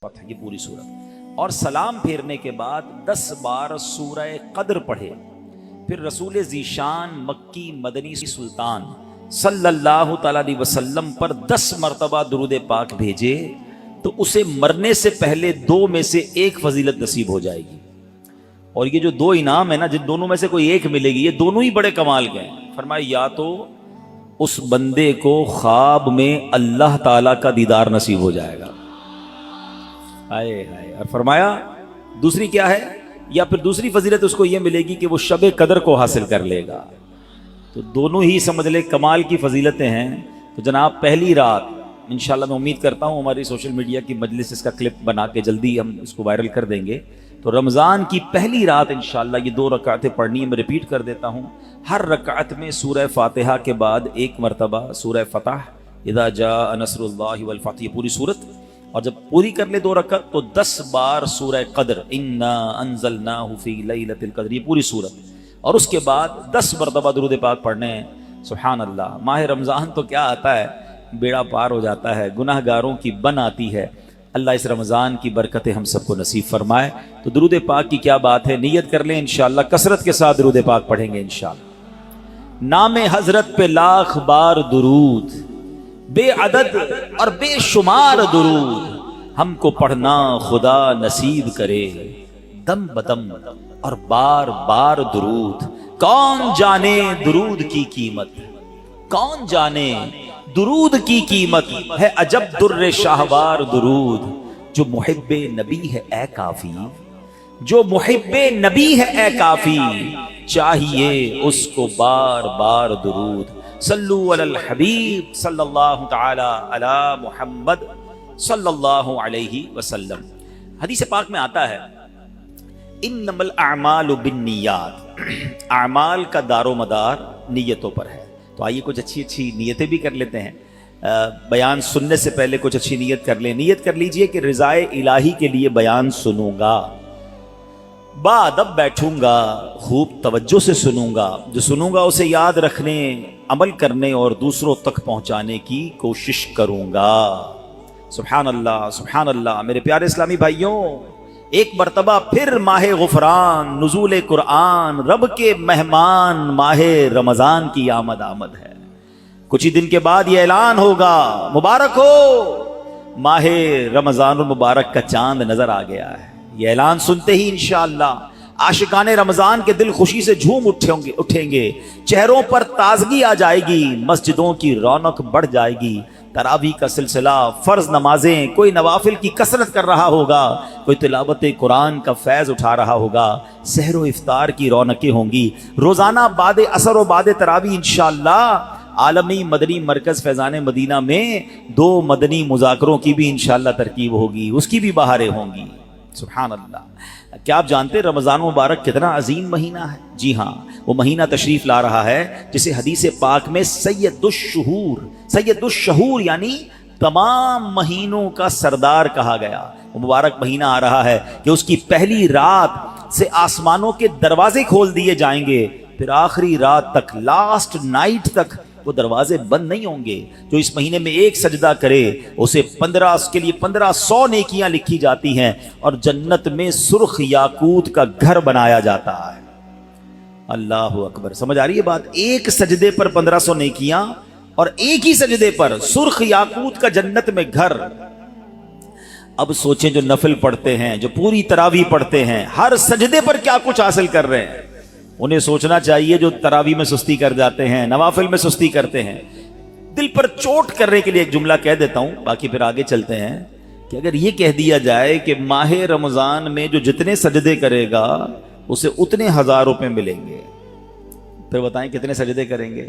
یہ پوری صورت اور سلام پھیرنے کے بعد 10 بار سورہ قدر پڑھے، پھر رسول ذیشان مکی مدنی سلطان صلی اللہ تعالی علیہ وسلم پر 10 مرتبہ درود پاک بھیجے تو اسے مرنے سے پہلے 2 میں سے ایک فضیلت نصیب ہو جائے گی۔ اور یہ جو 2 انعام ہے نا، جن دونوں میں سے کوئی ایک ملے گی، یہ دونوں ہی بڑے کمال کے ہیں۔ فرمایا یا تو اس بندے کو خواب میں اللہ تعالیٰ کا دیدار نصیب ہو جائے گا، آئے ہائے، اور فرمایا دوسری کیا ہے، یا پھر دوسری فضیلت اس کو یہ ملے گی کہ وہ شب قدر کو حاصل کر لے گا۔ تو دونوں ہی سمجھ لے کمال کی فضیلتیں ہیں۔ تو جناب پہلی رات انشاءاللہ میں امید کرتا ہوں ہماری سوشل میڈیا کی مجلس اس کا کلپ بنا کے جلدی ہم اس کو وائرل کر دیں گے۔ تو رمضان کی پہلی رات انشاءاللہ یہ 2 رکعتیں پڑھنی ہے۔ میں ریپیٹ کر دیتا ہوں، ہر رکعت میں سورہ فاتحہ کے بعد 1 مرتبہ سورہ فتح، اذا جاء نصر اللہ والفتح، یہ پوری صورت، اور جب پوری کر لے 2 رکعت تو 10 بار سورہ قدر، انا انزلناہ فی لیلۃ القدر، یہ پوری صورت، اور اس کے بعد 10 مرتبہ درود پاک پڑھنے ہیں۔ سبحان اللہ، ماہ رمضان تو کیا آتا ہے، بیڑا پار ہو جاتا ہے، گناہ گاروں کی بن آتی ہے۔ اللہ اس رمضان کی برکتیں ہم سب کو نصیب فرمائے۔ تو درود پاک کی کیا بات ہے، نیت کر لیں انشاءاللہ کثرت کے ساتھ درود پاک پڑھیں گے انشاءاللہ۔ نام حضرت پہ لاکھ بار درود، بے عدد اور بے شمار درود ہم کو پڑھنا خدا نصیب کرے، دم بدم اور بار بار درود۔ کون جانے درود کی قیمت، کون جانے درود کی قیمت ہے، عجب در شاہوار درود۔ جو محب نبی ہے اے کافی، جو محب نبی ہے اے کافی، چاہیے اس کو بار بار درود۔ صلو علی الحبیب صلی اللہ تعالی علی محمد صلی اللہ علیہ وسلم۔ حدیث پاک میں آتا ہے انما الاعمال بالنیات، اعمال کا دار و مدار نیتوں پر ہے۔ تو آئیے کچھ اچھی نیتیں بھی کر لیتے ہیں۔ بیان سننے سے پہلے کچھ اچھی نیت کر لیں۔ نیت کر لیجئے کہ رضائے الہی کے لیے بیان سنوں گا، بادب بیٹھوں گا، خوب توجہ سے سنوں گا، جو سنوں گا اسے یاد رکھنے، عمل کرنے اور دوسروں تک پہنچانے کی کوشش کروں گا۔ سبحان اللہ، سبحان اللہ۔ میرے پیارے اسلامی بھائیوں، ایک مرتبہ پھر ماہ غفران، نزول قرآن، رب کے مہمان ماہ رمضان کی آمد ہے۔ کچھ ہی دن کے بعد یہ اعلان ہوگا، مبارک ہو، ماہ رمضان المبارک کا چاند نظر آ گیا ہے۔ یہ اعلان سنتے ہی انشاءاللہ عاشقان رمضان کے دل خوشی سے جھوم اٹھیں گے، چہروں پر تازگی آ جائے گی، مسجدوں کی رونق بڑھ جائے گی، تراویح کا سلسلہ، فرض نمازیں، کوئی نوافل کی کثرت کر رہا ہوگا، کوئی تلاوت قرآن کا فیض اٹھا رہا ہوگا، سحر و افطار کی رونقیں ہوں گی۔ روزانہ بعد عصر و بعد تراویح انشاءاللہ عالمی مدنی مرکز فیضان مدینہ میں 2 مدنی مذاکروں کی بھی انشاءاللہ ترکیب ہوگی، اس کی بھی بہاریں ہوں گی۔ سبحان اللہ۔ کیا آپ جانتے رمضان مبارک کتنا عظیم مہینہ ہے؟ جی ہاں، وہ مہینہ تشریف لا رہا ہے جسے حدیث پاک میں سید الشہور یعنی تمام مہینوں کا سردار کہا گیا۔ وہ مبارک مہینہ آ رہا ہے کہ اس کی پہلی رات سے آسمانوں کے دروازے کھول دیے جائیں گے، پھر آخری رات تک، لاسٹ نائٹ تک وہ دروازے بند نہیں ہوں گے۔ جو اس مہینے میں ایک سجدہ کرے اسے 1500 نیکیاں لکھی جاتی ہیں، اور جنت میں سرخ یاقوت کا گھر بنایا جاتا ہے۔ اللہ اکبر، سمجھ آ رہی ہے بات؟ ایک سجدے پر 1500 نیکیاں، اور ایک ہی سجدے پر سرخ یاقوت کا جنت میں گھر۔ اب سوچیں جو نفل پڑھتے ہیں، جو پوری تراویح پڑھتے ہیں، ہر سجدے پر کیا کچھ حاصل کر رہے ہیں، انہیں سوچنا چاہیے جو تراویح میں سستی کر جاتے ہیں، نوافل میں سستی کرتے ہیں۔ دل پر چوٹ کرنے کے لیے ایک جملہ کہہ دیتا ہوں، باقی پھر آگے چلتے ہیں، کہ اگر یہ کہہ دیا جائے کہ ماہ رمضان میں جو جتنے سجدے کرے گا اسے اتنے 1000 روپے ملیں گے، پھر بتائیں کتنے سجدے کریں گے؟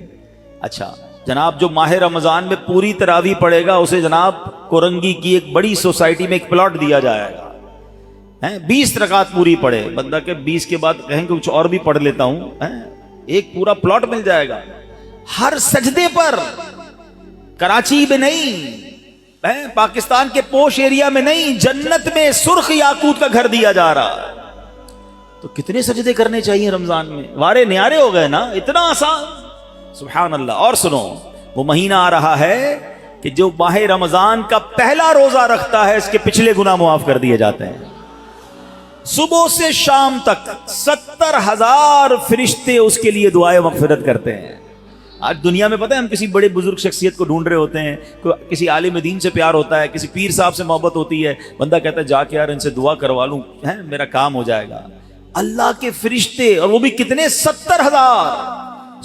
اچھا جناب، جو ماہ رمضان میں پوری تراویح پڑھے گا اسے جناب کورنگی کی ایک بڑی سوسائٹی میں ایک پلاٹ دیا جائے گا، 20 رکعت پوری پڑھے، بندہ کہ 20 کے بعد کہیں کہ کچھ اور بھی پڑھ لیتا ہوں، ایک پورا پلاٹ مل جائے گا ہر سجدے پر۔ کراچی میں نہیں، پاکستان کے پوش ایریا میں نہیں، جنت میں سرخ یاقوت کا گھر دیا جا رہا ہے۔ تو کتنے سجدے کرنے چاہیے رمضان میں؟ وارے نیارے ہو گئے نا، اتنا آسان۔ سبحان اللہ۔ اور سنو، وہ مہینہ آ رہا ہے کہ جو ماہ رمضان کا پہلا روزہ رکھتا ہے اس کے پچھلے گناہ معاف کر دیے جاتے ہیں. صبح سے شام تک 70,000 فرشتے اس کے لیے دعائیں مغفرت کرتے ہیں. آج دنیا میں پتہ ہے ہم کسی بڑے بزرگ شخصیت کو ڈھونڈ رہے ہوتے ہیں, کسی عالم دین سے پیار ہوتا ہے, کسی پیر صاحب سے محبت ہوتی ہے, بندہ کہتا ہے جا کے یار ان سے دعا کروا لوں, میرا کام ہو جائے گا. اللہ کے فرشتے, اور وہ بھی کتنے, 70,000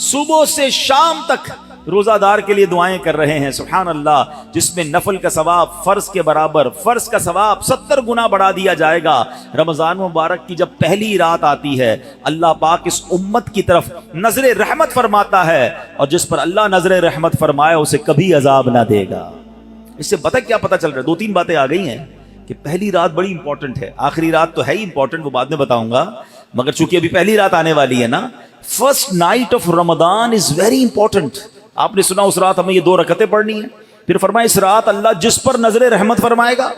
صبح سے شام تک روزہ دار کے لیے دعائیں کر رہے ہیں. سبحان اللہ. جس میں نفل کا ثواب فرض کے برابر, فرض کا ثواب 70 گنا بڑھا دیا جائے گا. رمضان مبارک کی جب پہلی رات آتی ہے, اللہ پاک اس امت کی طرف نظر رحمت فرماتا ہے, اور جس پر اللہ نظر رحمت فرمائے اسے کبھی عذاب نہ دے گا. اس سے پتہ کیا پتہ چل رہا ہے؟ 2-3 باتیں آ گئی ہیں کہ پہلی رات بڑی امپورٹنٹ ہے. آخری رات تو ہے ہی امپورٹنٹ, وہ بعد میں بتاؤں گا, مگر چونکہ ابھی پہلی رات آنے والی ہے نا, first night of Ramzan is very important. آپ نے سنا اس رات ہمیں یہ 2 رکعتیں پڑھنی ہیں. پھر فرمایا اس رات اللہ جس پر نظر رحمت فرمائے گا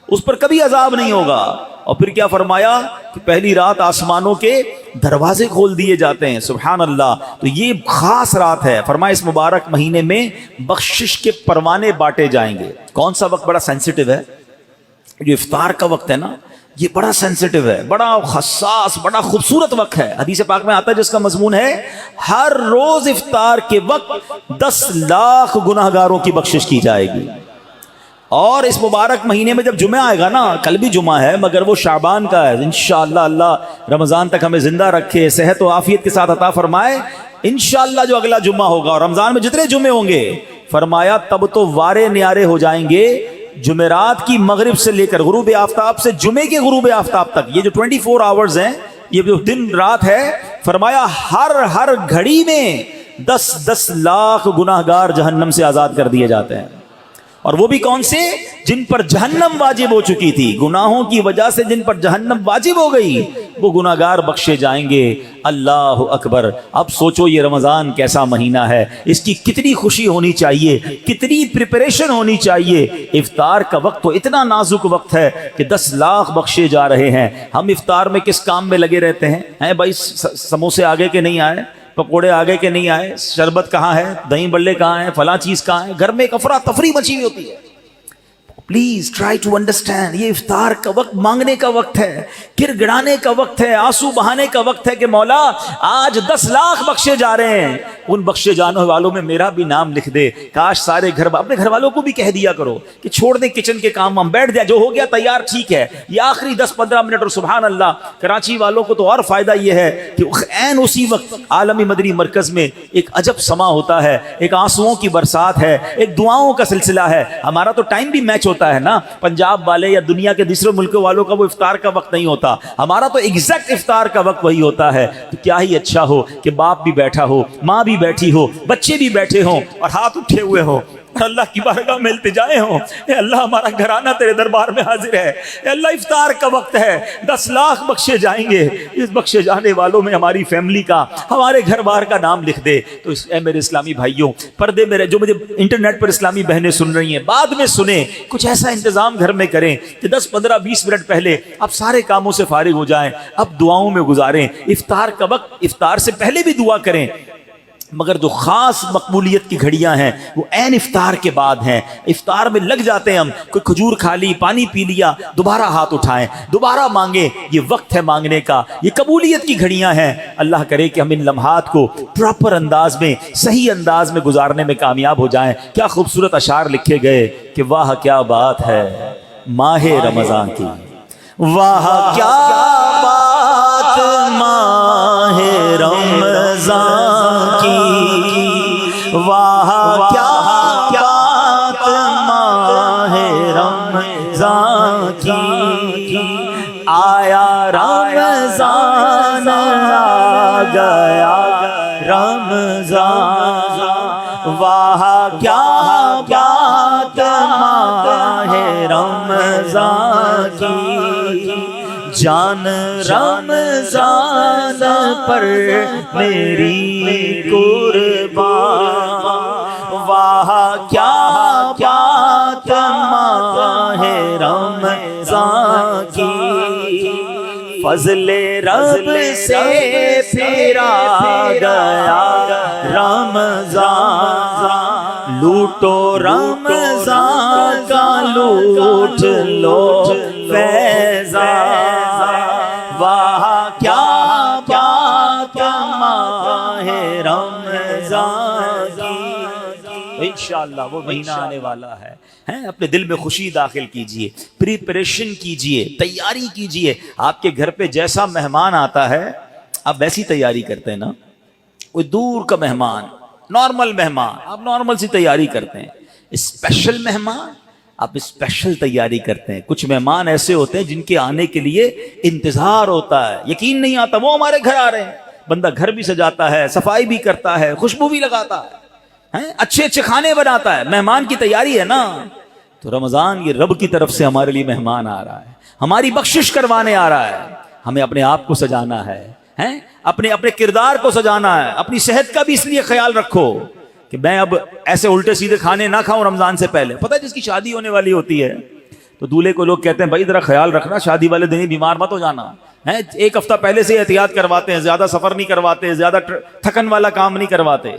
اس پر کبھی عذاب نہیں ہوگا. اور پھر کیا فرمایا کہ پہلی رات آسمانوں کے دروازے کھول دیے جاتے ہیں. سبحان اللہ. تو یہ خاص رات ہے. فرمایا اس مبارک مہینے میں بخشش کے پروانے بانٹے جائیں گے. کون سا وقت بڑا سینسٹیو ہے؟ جو افطار کا وقت ہے نا, یہ بڑا سینسٹیو ہے, بڑا حساس, بڑا خوبصورت وقت ہے. حدیث پاک میں آتا ہے جس کا مضمون ہے ہر روز افطار کے وقت 10 لاکھ گناہگاروں کی بخشش کی جائے گی. اور اس مبارک مہینے میں جب جمعہ آئے گا نا, کل بھی جمعہ ہے مگر وہ شعبان کا ہے, انشاءاللہ اللہ رمضان تک ہمیں زندہ رکھے, صحت و عافیت کے ساتھ عطا فرمائے. انشاءاللہ جو اگلا جمعہ ہوگا, اور رمضان میں جتنے جمعے ہوں گے, فرمایا تب تو وارے نیارے ہو جائیں گے جمعرات کی مغرب سے لے کر غروب آفتاب سے جمعے کے غروب آفتاب تک. یہ جو 24 آورز ہیں, یہ جو دن رات ہے, فرمایا ہر گھڑی میں 10 لاکھ گناہگار جہنم سے آزاد کر دیے جاتے ہیں. اور وہ بھی کون سے؟ جن پر جہنم واجب ہو چکی تھی, گناہوں کی وجہ سے جن پر جہنم واجب ہو گئی, وہ گناہگار بخشے جائیں گے. اللہ اکبر. اب سوچو یہ رمضان کیسا مہینہ ہے, اس کی کتنی خوشی ہونی چاہیے, کتنی پریپریشن ہونی چاہیے. افطار کا وقت تو اتنا نازک وقت ہے کہ 10 لاکھ بخشے جا رہے ہیں. ہم افطار میں کس کام میں لگے رہتے ہیں بھائی؟ سموسے آگے کے نہیں آئے, پکوڑے آگے کے نہیں آئے, شربت کہاں ہے, دہی بلے کہاں ہیں, فلاں چیز کہاں ہے, گھر میں ایک افراتفری مچی ہوئی ہوتی ہے. پلیز ٹرائی ٹو انڈرسٹینڈ, یہ افطار کا وقت مانگنے کا وقت ہے, گر گڑانے کا وقت ہے, آنسو بہانے کا وقت ہے کہ مولا آج 10 لاکھ بخشے جا رہے ہیں, ان بخشے جانے والوں میں میرا بھی نام لکھ دے. کاش سارے اپنے گھر والوں کو بھی کہہ دیا کرو کہ چھوڑ دیں کچن کے کام, ہم بیٹھ جائیں, جو ہو گیا تیار ٹھیک ہے, یہ آخری 10-15 منٹ. اور سبحان اللہ, کراچی والوں کو تو اور فائدہ یہ ہے کہ عین اسی وقت عالمی مدنی مرکز میں ایک عجب سما ہوتا ہے, ایک آنسوؤں کی برسات ہے, ایک دعاؤں کا سلسلہ ہے. ہمارا تو ٹائم بھی میچ ہوتا ہے نا, پنجاب والے یا دنیا کے دوسرے ملکوں والوں کا وہ افطار کا وقت نہیں ہوتا, ہمارا تو ایگزیکٹ افطار کا وقت وہی ہوتا ہے. تو کیا ہی اچھا ہو کہ باپ بھی بیٹھا ہو, ماں بھی بیٹھی ہو, بچے بھی بیٹھے ہوں اور ہاتھ اٹھے ہوئے ہوں, اور اللہ کی بارگاہ میں التجائیں ہوں, اے اللہ ہمارا گھرانہ تیرے دربار میں حاضر ہے, اے اللہ افطار کا وقت ہے, 10 لاکھ بخشے جائیں گے, اس بخشے جانے والوں میں ہماری فیملی کا, ہمارے گھر بار کا نام لکھ دے. تو اے میرے اسلامی بھائیوں, پردے میرے جو مجھے انٹرنیٹ پر اسلامی بہنیں سن رہی ہیں, بعد میں سنیں, کچھ ایسا انتظام گھر میں کریں کہ 10-15-20 منٹ پہلے اب سارے کاموں سے فارغ ہو جائیں, اب دعاؤں میں گزاریں. افطار کا وقت, افطار سے پہلے بھی دعا کریں, مگر جو خاص مقبولیت کی گھڑیاں ہیں وہ عین افطار کے بعد ہیں. افطار میں لگ جاتے ہیں ہم, کوئی کھجور کھا لی, پانی پی لیا, دوبارہ ہاتھ اٹھائیں, دوبارہ مانگیں. یہ وقت ہے مانگنے کا, یہ قبولیت کی گھڑیاں ہیں. اللہ کرے کہ ہم ان لمحات کو پراپر انداز میں, صحیح انداز میں گزارنے میں کامیاب ہو جائیں. کیا خوبصورت اشعار لکھے گئے کہ واہ کیا بات ہے ماہ رمضان کی, واہ کیا بات ماہ رمضان کی, واہ کیا بات ماہ رمضان کی, آیا رمضان آ گیا رمضان, واہ کیا بات ماہ رمضان کی, جان رمضان پر میری قربان, واہ کیا بات ماہ رمضان کی, فضل رب سے پھرا گیا رمضان, لوٹو رمضان کا لوٹ لو فیضان، واہ کیا بات ماہ رمضان کی۔ انشاءاللہ وہ مہینہ آنے والا ہے، اپنے دل میں خوشی داخل کیجئے، پریپریشن کیجئے، تیاری کیجئے۔ آپ کے گھر پہ جیسا مہمان آتا ہے آپ ویسی تیاری کرتے ہیں نا، کوئی دور کا مہمان، نارمل مہمان آپ نارمل سی تیاری کرتے ہیں، اسپیشل مہمان آپ اسپیشل تیاری کرتے ہیں۔ کچھ مہمان ایسے ہوتے ہیں جن کے آنے کے لیے انتظار ہوتا ہے، یقین نہیں آتا وہ ہمارے گھر آ رہے ہیں۔ بندہ گھر بھی سجاتا ہے، صفائی بھی کرتا ہے، خوشبو بھی لگاتا ہے، اچھے اچھے کھانے بناتا ہے، مہمان کی تیاری ہے نا۔ تو رمضان یہ رب کی طرف سے ہمارے لیے مہمان آ رہا ہے، ہماری بخشش کروانے آ رہا ہے۔ ہمیں اپنے آپ کو سجانا ہے، اپنے کردار کو سجانا ہے۔ اپنی صحت کا بھی اس لیے خیال رکھو کہ میں اب ایسے الٹے سیدھے کھانے نہ کھاؤں رمضان سے پہلے۔ پتہ ہے جس کی شادی ہونے والی ہوتی ہے تو دولہے کو لوگ کہتے ہیں بھائی ذرا خیال رکھنا، شادی والے دن ہی بیمار مت ہو جانا، ایک ہفتہ پہلے سے احتیاط کرواتے ہیں، زیادہ سفر نہیں کرواتے، زیادہ تھکن والا کام نہیں کرواتے۔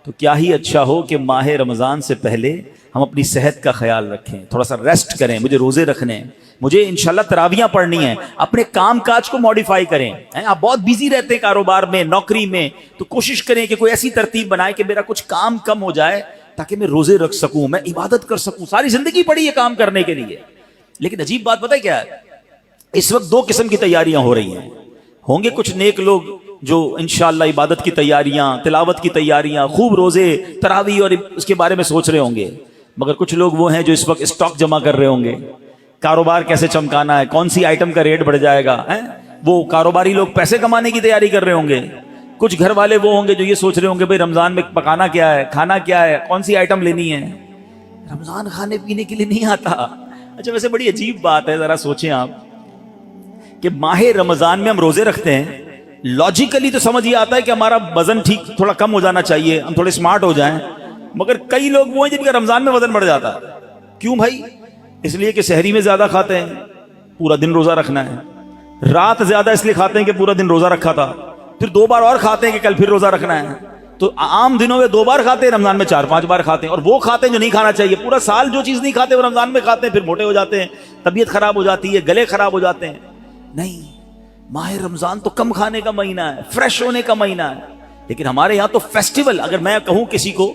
تو کیا ہی اچھا ہو کہ ماہ رمضان سے پہلے ہم اپنی صحت کا خیال رکھیں، تھوڑا سا ریسٹ کریں۔ مجھے روزے رکھنے ہیں، مجھے انشاءاللہ تراویاں پڑھنی ہیں، اپنے کام کاج کو موڈیفائی کریں۔ آپ بہت بیزی رہتے ہیں کاروبار میں، نوکری میں، تو کوشش کریں کہ کوئی ایسی ترتیب بنائے کہ میرا کچھ کام کم ہو جائے تاکہ میں روزے رکھ سکوں، میں عبادت کر سکوں۔ ساری زندگی پڑی ہے کام کرنے کے لیے، لیکن عجیب بات پتہ ہے کیا ہے، اس وقت دو قسم کی تیاریاں ہو رہی ہیں۔ ہوں گے کچھ نیک لوگ جو انشاءاللہ عبادت کی تیاریاں، تلاوت کی تیاریاں، خوب روزے تراویح اور اس کے بارے میں سوچ رہے ہوں گے، مگر کچھ لوگ وہ ہیں جو اس وقت اسٹاک جمع کر رہے ہوں گے، کاروبار کیسے چمکانا ہے، کون سی آئٹم کا ریٹ بڑھ جائے گا، وہ کاروباری لوگ پیسے کمانے کی تیاری کر رہے ہوں گے۔ کچھ گھر والے وہ ہوں گے جو یہ سوچ رہے ہوں گے بھائی رمضان میں پکانا کیا ہے، کھانا کیا ہے، کون سی آئٹم لینی ہے۔ رمضان کھانے پینے کے لیے نہیں آتا۔ اچھا ویسے بڑی عجیب بات ہے، ذرا سوچیں آپ کہ ماہ رمضان میں ہم روزے رکھتے ہیں، لاجیکلی تو سمجھ یہ آتا ہے کہ ہمارا وزن ٹھیک تھوڑا کم ہو جانا چاہیے، ہم تھوڑے اسمارٹ ہو جائیں، مگر کئی لوگ وہ ہیں جن کا رمضان میں وزن بڑھ جاتا ہے۔ کیوں بھائی؟ اس لیے کہ سحری میں زیادہ کھاتے ہیں، پورا دن روزہ رکھنا ہے، رات زیادہ اس لیے کھاتے ہیں کہ پورا دن روزہ رکھا تھا، پھر 2 بار اور کھاتے ہیں کہ کل پھر روزہ رکھنا ہے۔ تو عام دنوں میں 2 بار کھاتے ہیں، رمضان میں 4-5 بار کھاتے ہیں، اور وہ کھاتے ہیں جو نہیں کھانا چاہیے۔ پورا سال جو چیز نہیں کھاتے وہ رمضان میں کھاتے ہیں، پھر موٹے ہو جاتے ہیں، طبیعت خراب ہو جاتی ہے، گلے خراب ہو جاتے ہیں۔ نہیں، ماہ رمضان تو کم کھانے کا مہینہ ہے، فریش ہونے کا مہینہ ہے۔ لیکن ہمارے یہاں تو فیسٹیول، اگر میں کہوں کسی کو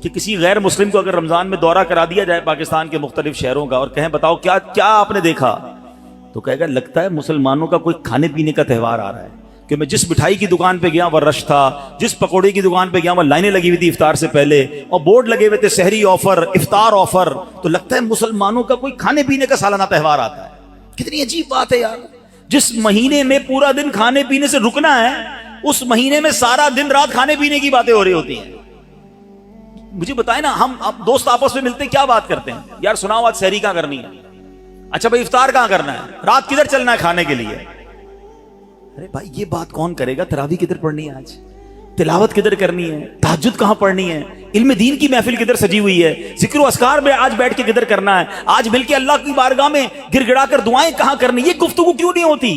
کہ کسی غیر مسلم کو اگر رمضان میں دورہ کرا دیا جائے پاکستان کے مختلف شہروں کا اور کہیں بتاؤ کیا آپ نے دیکھا، تو کہے گا لگتا ہے مسلمانوں کا کوئی کھانے پینے کا تہوار آ رہا ہے، کہ میں جس مٹھائی کی دکان پہ گیا وہ رش تھا، جس پکوڑے کی دکان پہ گیا وہ لائنیں لگی ہوئی تھی افطار سے پہلے، اور بورڈ لگے ہوئے تھے سحری آفر، افطار آفر، تو لگتا ہے مسلمانوں کا کوئی کھانے پینے کا سالانہ تہوار آتا ہے۔ کتنی عجیب بات ہے یار، جس مہینے میں پورا دن کھانے پینے سے رکنا ہے، اس مہینے میں سارا دن رات کھانے پینے کی باتیں ہو رہی ہوتی ہیں۔ مجھے بتائیں نا، ہم دوست آپس میں ملتے کیا بات کرتے ہیں؟ یار سناؤ آج سحری کہاں کرنی ہے؟ اچھا بھائی افطار کہاں کرنا ہے؟ رات کدھر چلنا ہے کھانے کے لیے؟ ارے بھائی یہ بات کون کرے گا؟ تراویح کدھر پڑھنی ہے آج؟ تلاوت کدھر کرنی ہے؟ تہجد کہاں پڑھنی ہے؟ علم دین کی محفل کدھر سجی ہوئی ہے؟ ذکر و اذکار میں آج بیٹھ کے کدھر کرنا ہے؟ آج مل کے اللہ کی بارگاہ میں گر گڑا کر دعائیں کہاں کرنی؟ یہ گفتگو کیوں نہیں ہوتی؟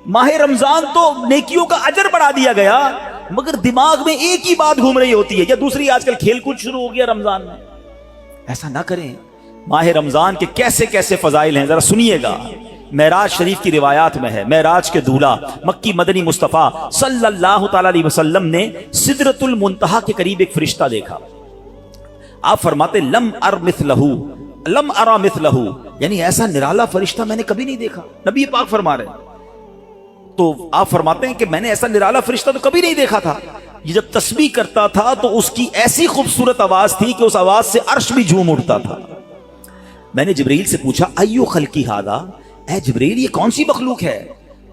ماہ رمضان تو نیکیوں کا اجر بڑھا دیا گیا، مگر دماغ میں ایک ہی بات گھوم رہی ہوتی ہے، یا دوسری آج کل کھیل کود شروع ہو گیا رمضان میں۔ ایسا نہ کریں۔ ماہ رمضان کے کیسے کیسے فضائل ہیں ذرا سنیے گا۔ معراج شریف کی روایات میں ہے، معراج کے دولہ مکی مدنی مصطفیٰ صلی اللہ تعالی علیہ وسلم نے سدرۃ المنتہا کے قریب ایک فرشتہ دیکھا۔ آپ فرماتے لم ارا مثلہ، یعنی ایسا نرالا فرشتہ میں نے کبھی نہیں دیکھا۔ نبی پاک فرما رہے ہیں، تو آپ فرماتے ہیں کہ میں نے ایسا نرالا فرشتہ تو کبھی نہیں دیکھا تھا۔ یہ جب تسبیح کرتا تھا تو اس کی ایسی خوبصورت آواز تھی کہ اس آواز سے عرش بھی جھوم اٹھتا تھا۔ میں نے جبریل سے پوچھا ایو خلقی ھذا، اے جبریل یہ کون سی مخلوق ہے؟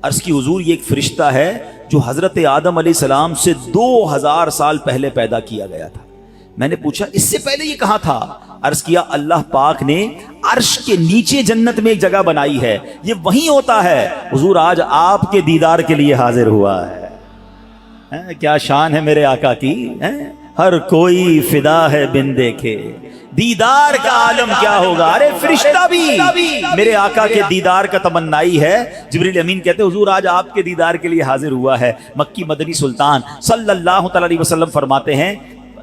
عرض کی حضور یہ ایک فرشتہ ہے جو حضرت آدم علیہ السلام سے 2000 سال پہلے پیدا کیا گیا تھا۔ میں نے پوچھا اس سے پہلے یہ کہاں تھا؟ عرض کیا اللہ پاک نے عرش کے نیچے جنت میں ایک جگہ بنائی ہے، یہ وہیں ہوتا ہے۔ حضور آج آپ کے دیدار کے لیے حاضر ہوا ہے۔ کیا شان ہے میرے آقا کی، ہر کوئی فدا ہے بن دیکھے، دیدار کا عالم کیا ہوگا۔ ارے فرشتہ بھی میرے آقا کے دیدار کا تمنائی ہے۔ جبریل امین کہتے حضور آج آپ کے دیدار کے لیے حاضر ہوا ہے۔ مکی مدنی سلطان صلی اللہ تعالی علیہ وسلم فرماتے ہیں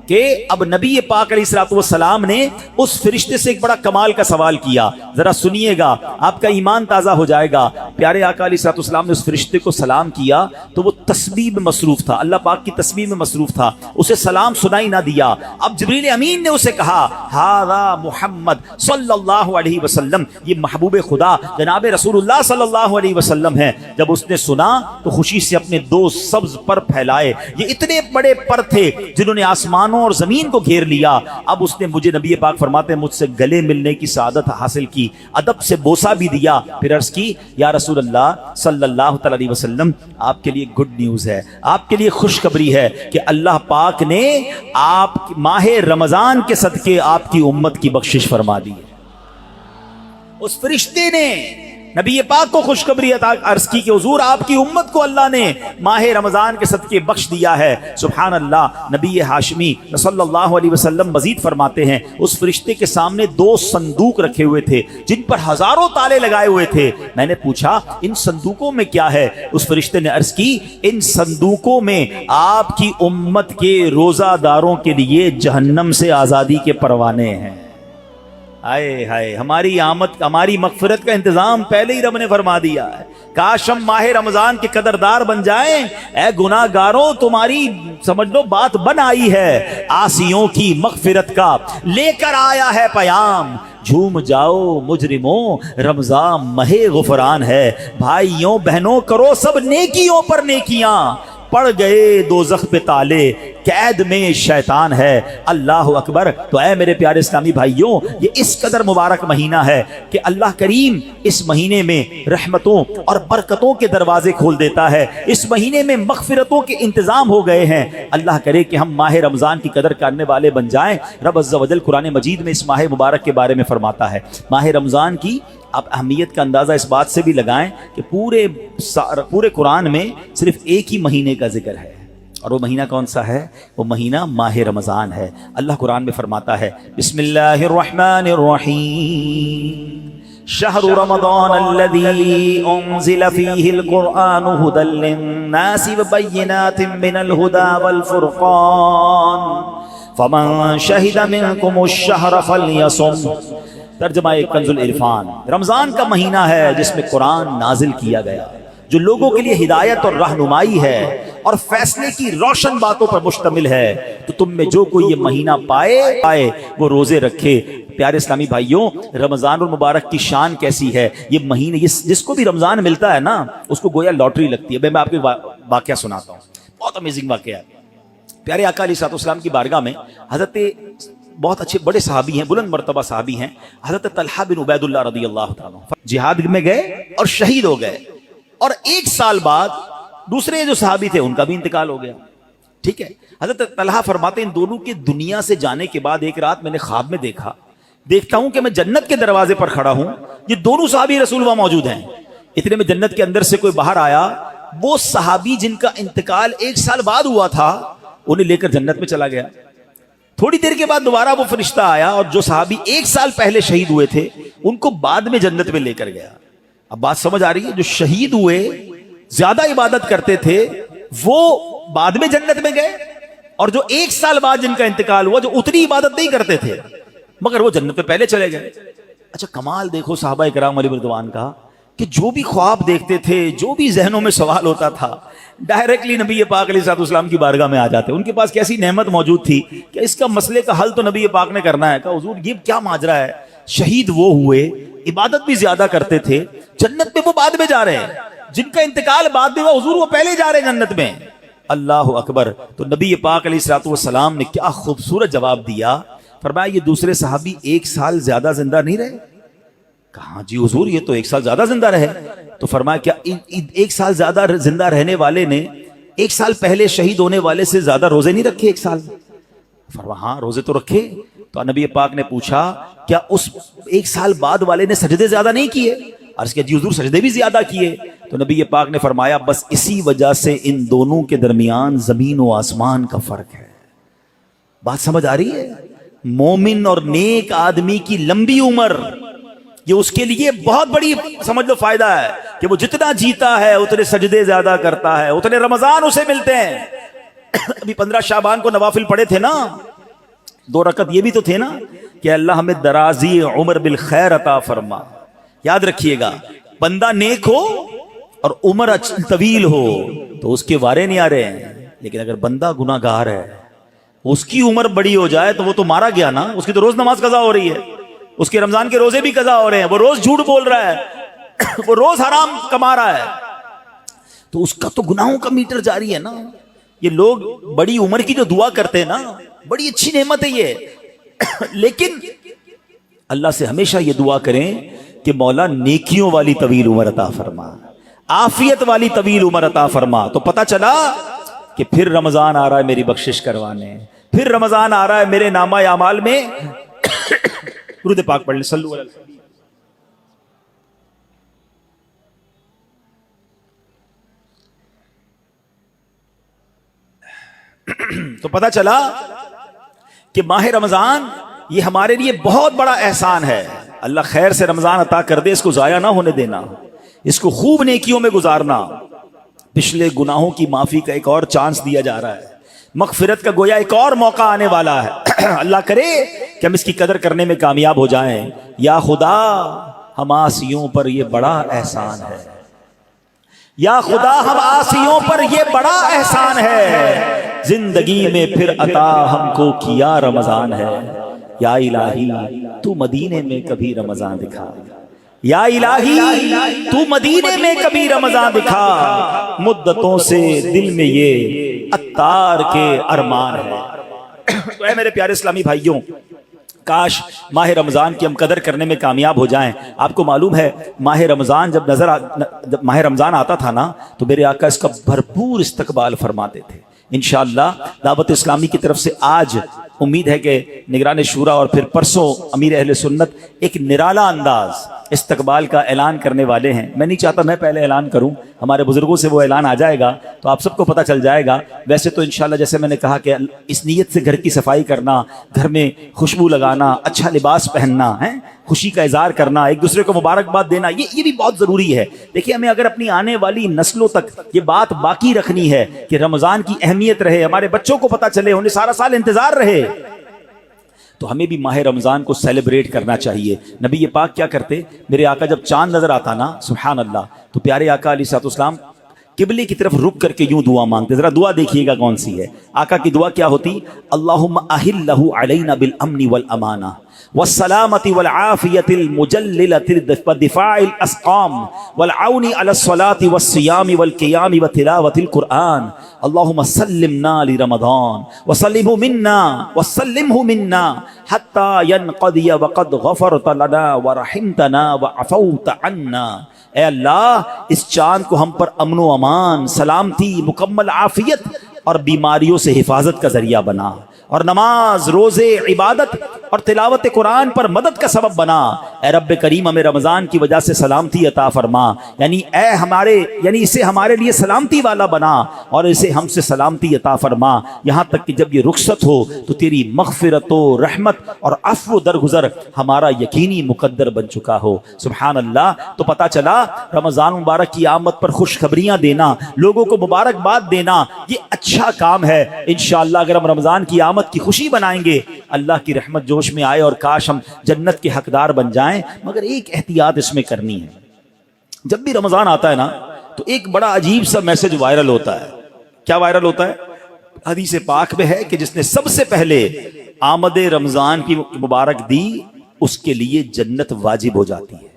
کہ اب نبی پاک علیہ الصلوۃ والسلام نے اس فرشتے سے ایک بڑا کمال کا سوال کیا. ذرا سنیے گا, آپ کا ایمان تازہ ہو جائے گا. پیارے آقا علیہ الصلوۃ والسلام نے اس فرشتے کو سلام کیا تو وہ تسبیح میں مصروف تھا, اللہ پاک کی تسبیح میں مصروف تھا, اسے سلام سنائی نہ دیا. اب جبریل امین نے اسے کہا ہذا محمد صلی اللہ علیہ وسلم, یہ محبوب خدا جناب رسول اللہ صلی اللہ علیہ وسلم ہے. جب اس نے سنا تو خوشی سے اپنے دو سبز پر پھیلائے. یہ اتنے بڑے پر تھے جنہوں نے آسمانوں اور زمین کو گھیر لیا. اب اس نے مجھے, نبی پاک فرماتے ہیں, مجھ سے گلے ملنے کی سعادت حاصل کی, ادب سے بوسہ بھی دیا. پھر عرض کی یا رسول اللہ صلی اللہ تعالی علیہ وسلم, آپ کے لیے گڈ نیوز ہے, آپ کے لیے خوشخبری ہے کہ اللہ پاک نے آپ ماہ رمضان کے صدقے آپ کی امت کی بخشش فرما دی ہے. اس فرشتے نے نبی پاک کو خوشخبری عرض کی کہ حضور آپ کی امت کو اللہ نے ماہ رمضان کے صدقے بخش دیا ہے. سبحان اللہ. نبی ہاشمی صلی اللہ علیہ وسلم مزید فرماتے ہیں اس فرشتے کے سامنے دو صندوق رکھے ہوئے تھے جن پر ہزاروں تالے لگائے ہوئے تھے. میں نے پوچھا ان صندوقوں میں کیا ہے؟ اس فرشتے نے عرض کی ان صندوقوں میں آپ کی امت کے روزہ داروں کے لیے جہنم سے آزادی کے پروانے ہیں. ہائے ہائے, ہماری آمد, ہماری مغفرت کا انتظام پہلے ہی رب نے فرما دیا ہے. کاش ہم ماہ رمضان کے قدردار بن جائیں. اے گناہ گاروں, تمہاری سمجھ لو بات بن آئی ہے, عاصیوں کی مغفرت کا لے کر آیا ہے پیام. جھوم جاؤ مجرموں, رمضان ماہ غفران ہے. بھائیوں بہنوں کرو سب نیکیوں پر نیکیاں, پڑ گئے دوزخ پہ تالے, قید میں شیطان ہے. اللہ اکبر. تو اے میرے پیارے اسلامی بھائیوں, یہ اس قدر مبارک مہینہ ہے کہ اللہ کریم اس مہینے میں رحمتوں اور برکتوں کے دروازے کھول دیتا ہے. اس مہینے میں مغفرتوں کے انتظام ہو گئے ہیں. اللہ کرے کہ ہم ماہ رمضان کی قدر کرنے والے بن جائیں. رب عز و جل قرآن مجید میں اس ماہ مبارک کے بارے میں فرماتا ہے. ماہ رمضان کی آپ اہمیت کا اندازہ اس بات سے بھی لگائیں کہ پورے قرآن میں صرف ایک ہی مہینے کا ذکر ہے, اور وہ مہینہ کون سا ہے؟ وہ مہینہ ماہ رمضان ہے. اللہ قرآن میں فرماتا ہے بسم اللہ الرحمن الرحیم شہر رمضان الذی انزل فیہ القرآن ھدی للناس وبینات من الھدی والفرقان فمن شہد منکم الشہر فلیصم. ترجمہ کنز العرفان. رمضان کا مہینہ ہے جس میں قرآن نازل کیا گیا, جو لوگوں کے لیے ہدایت اور رہنمائی ہے اور فیصلے کی روشن باتوں پر مشتمل ہے. تو تم میں جو کوئی یہ مہینہ پائے وہ روزے رکھے. پیارے اسلامی بھائیوں, رمضان المبارک کی شان کیسی ہے. یہ مہینے جس کو بھی رمضان ملتا ہے نا, اس کو گویا لاٹری لگتی ہے. میں آپ کو واقعہ سناتا ہوں, بہت امیزنگ واقعہ ہے. پیارے آقا علیہ الصلوۃ والسلام کی بارگاہ میں حضرت بہت اچھے بڑے صحابی ہیں, بلند مرتبہ صحابی ہیں, حضرت طلحہ بن عبید اللہ رضی اللہ تعالیٰ جہاد میں گئے اور شہید ہو گئے, اور ایک سال بعد دوسرے جو صحابی تھے ان کا بھی انتقال ہو گیا. ٹھیک ہے, حضرت طلحہ فرماتے ہیں ان دونوں کے دنیا سے جانے کے بعد ایک رات میں نے خواب میں دیکھتا ہوں کہ میں جنت کے دروازے پر کھڑا ہوں, یہ دونوں صحابی رسول وہاں موجود ہیں. اتنے میں جنت کے اندر سے کوئی باہر آیا, وہ صحابی جن کا انتقال ایک سال بعد ہوا تھا انہیں لے کر جنت میں چلا گیا. تھوڑی دیر کے بعد دوبارہ وہ فرشتہ آیا اور جو صحابی ایک سال پہلے شہید ہوئے تھے ان کو بعد میں جنت میں لے کر گیا. اب بات سمجھ آ رہی ہے؟ جو شہید ہوئے, زیادہ عبادت کرتے تھے, وہ بعد میں جنت میں گئے, اور جو ایک سال بعد جن کا انتقال ہوا, جو اتنی عبادت نہیں کرتے تھے مگر وہ جنت میں پہلے چلے گئے. اچھا کمال دیکھو صحابہ کرام علیہ رضوان کا, کہ جو بھی خواب دیکھتے تھے, جو بھی ذہنوں میں سوال ہوتا تھا, ڈائریکٹلی نبی پاک علیہ السلام کی بارگاہ میں آ جاتے. ان کے پاس کیسی نعمت موجود تھی کہ اس کا مسئلے کا حل تو نبی پاک نے کرنا ہے. کہ حضور یہ کیا ماجرا ہے, شہید وہ ہوئے, عبادت بھی زیادہ کرتے تھے, جنت میں وہ بعد میں جا رہے ہیں, جن کا انتقال بعد میں ہوا حضور وہ پہلے جا رہے ہیں جنت میں. اللہ اکبر. تو نبی پاک علیہ السلام نے کیا خوبصورت جواب دیا. فرمایا یہ دوسرے صحابی ایک سال زیادہ زندہ نہیں رہے. کہاں جی حضور یہ تو ایک سال زیادہ زندہ رہے. تو فرمایا کیا ایک سال زیادہ زندہ رہنے والے نے ایک سال پہلے شہید ہونے والے سے زیادہ روزے نہیں رکھے ایک سال؟ فرمایا ہاں روزے تو رکھے. تو نبی پاک نے پوچھا کیا اس ایک سال بعد والے نے سجدے زیادہ نہیں کیے؟ عرض کیا جی حضور سجدے بھی زیادہ کیے. تو نبی پاک نے فرمایا بس اسی وجہ سے ان دونوں کے درمیان زمین و آسمان کا فرق ہے. بات سمجھ آ رہی ہے؟ مومن اور نیک آدمی کی لمبی عمر یہ اس کے لیے بہت بڑی سمجھ لو فائدہ ہے کہ وہ جتنا جیتا ہے اتنے سجدے زیادہ کرتا ہے, اتنے رمضان اسے ملتے ہیں. ابھی 15 شعبان کو نوافل پڑے تھے نا, 2 رکعت یہ بھی تو تھے نا کہ اللہ ہمیں درازی عمر بالخیر عطا فرما. یاد رکھیے گا بندہ نیک ہو اور عمر طویل ہو تو اس کے وارے نہیں آ رہے ہیں، لیکن اگر بندہ گناہ گار ہے اس کی عمر بڑی ہو جائے تو وہ تو مارا گیا نا. اس کی تو روز نماز قضا ہو رہی ہے، اس کے رمضان کے روزے بھی قضا ہو رہے ہیں، وہ روز جھوٹ بول رہا ہے وہ روز حرام کما رہا ہے، تو اس کا تو گناہوں کا میٹر جاری ہے نا. یہ لوگ بڑی عمر کی جو دعا کرتے ہیں نا، بڑی اچھی نعمت ہے یہ، لیکن اللہ سے ہمیشہ یہ دعا کریں کہ مولا نیکیوں والی طویل عمر عطا فرما، عافیت والی طویل عمر عطا فرما. تو پتہ چلا کہ پھر رمضان آ رہا ہے میری بخشش کروانے، پھر رمضان آ رہا ہے میرے نامہ اعمال میں درود پاک پڑھ لیں، صلو علی النبی. تو پتہ چلا کہ ماہ رمضان یہ ہمارے لیے بہت بڑا احسان ہے. اللہ خیر سے رمضان عطا کر دے، اس کو ضائع نہ ہونے دینا، اس کو خوب نیکیوں میں گزارنا. پچھلے گناہوں کی معافی کا ایک اور چانس دیا جا رہا ہے، مغفرت کا گویا ایک اور موقع آنے والا ہے. اللہ کرے کہ ہم اس کی قدر کرنے میں کامیاب ہو جائیں. یا خدا ہم عاصیوں پر یہ بڑا احسان ہے، یا خدا ہم عاصیوں پر یہ بڑا احسان ہے، زندگی میں پھر عطا ہم کو کیا رمضان ہے. یا الہی تو مدینے میں کبھی رمضان دکھا، یا الہی تو مدینے میں کبھی رمضان دکھا، مدتوں سے دل میں یہ عطار کے ارمان ہے. تو اے میرے پیارے اسلامی بھائیوں، کاش ماہ رمضان کی ہم قدر کرنے میں کامیاب ہو جائیں. آپ کو معلوم ہے ماہ رمضان جب ماہ رمضان آتا تھا نا تو میرے آقا اس کا بھرپور استقبال فرماتے تھے. انشاءاللہ دعوت اسلامی کی طرف سے آج امید ہے کہ نگران شورا اور پھر پرسوں امیر اہل سنت ایک نرالا انداز استقبال کا اعلان کرنے والے ہیں. میں نہیں چاہتا میں پہلے اعلان کروں، ہمارے بزرگوں سے وہ اعلان آ جائے گا تو آپ سب کو پتہ چل جائے گا. ویسے تو انشاءاللہ جیسے میں نے کہا کہ اس نیت سے گھر کی صفائی کرنا، گھر میں خوشبو لگانا، اچھا لباس پہننا ہے، خوشی کا اظہار کرنا، ایک دوسرے کو مبارکباد دینا، یہ بھی بہت ضروری ہے. دیکھیے ہمیں اگر اپنی آنے والی نسلوں تک یہ بات باقی رکھنی ہے کہ رمضان کی اہمیت رہے، ہمارے بچوں کو پتہ چلے، انہیں سارا سال انتظار رہے، تو ہمیں بھی ماہ رمضان کو سیلیبریٹ کرنا چاہیے. نبی یہ پاک کیا کرتے، میرے آقا جب چاند نظر آتا نا سبحان اللہ تو پیارے آقا علیہ الصلوۃ والسلام قبلے کی طرف رک کر کے یوں دعا مانگتے. ذرا دعا دیکھیے گا کون سی ہے. آقا کی دعا کیا ہوتی؟ اللہم احلہ علینا بالامن والامانہ والسلامة والعافية المجللة ودفاع الأسقام والعون على الصلاة والصيام والقيام وتلاوة القرآن. اللهم سلمنا لرمضان وسلمه منا حتى ينقضي وقد غفرت لنا ورحمتنا وعفوت عنا. اے اللہ اس چاند کو ہم پر امن و امان، سلامتی، مکمل عافیت اور بیماریوں سے حفاظت کا ذریعہ بنا، اور نماز، روزے، عبادت اور تلاوت قرآن پر مدد کا سبب بنا. اے رب کریم ہمیں رمضان کی وجہ سے سلامتی عطا فرما، یعنی اسے ہمارے لیے سلامتی والا بنا اور اسے ہم سے سلامتی عطا فرما، یہاں تک کہ جب یہ رخصت ہو تو تیری مغفرت و رحمت اور عفو درگزر ہمارا یقینی مقدر بن چکا ہو. سبحان اللہ. تو پتہ چلا رمضان مبارک کی آمد پر خوشخبریاں دینا، لوگوں کو مبارکباد دینا، یہ اچھا کام ہے. انشاءاللہ اگر ہم رمضان کی آمد کی خوشی بنائیں گے، اللہ کی رحمت جوش میں آئے اور کاش ہم جنت کے حقدار بن جائیں. مگر ایک احتیاط اس میں کرنی ہے. جب بھی رمضان آتا ہے نا تو ایک بڑا عجیب سا میسج وائرل ہوتا ہے. کیا وائرل ہوتا ہے؟ حدیث پاک میں ہے کہ جس نے سب سے پہلے آمد رمضان کی مبارک دی اس کے لیے جنت واجب ہو جاتی ہے.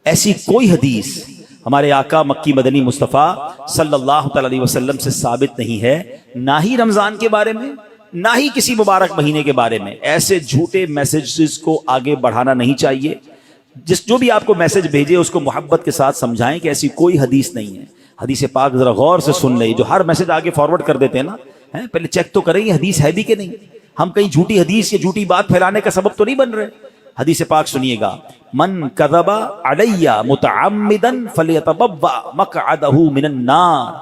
ایسی کوئی حدیث ہمارے آقا مکی مدنی مصطفیٰ صلی اللہ تعالی علیہ وسلم سے ثابت نہیں ہے، نہ ہی رمضان کے بارے میں، نہ ہی کسی مبارک مہینے کے بارے میں. ایسے جھوٹے میسیجز کو آگے بڑھانا نہیں چاہیے. جو بھی آپ کو میسج بھیجے اس کو محبت کے ساتھ سمجھائیں کہ ایسی کوئی حدیث نہیں ہے. حدیث پاک ذرا غور سے سن لیں. جو ہر میسج آگے فارورڈ کر دیتے ہیں نا، پہلے چیک تو کریں یہ حدیث ہے بھی کہ نہیں. ہم کہیں جھوٹی حدیث یا جھوٹی بات پھیلانے کا سبب تو نہیں بن رہے. حدیث پاک سنیے گا، من کذب علی متعمدا فلیتبوأ مقعدہ من النار.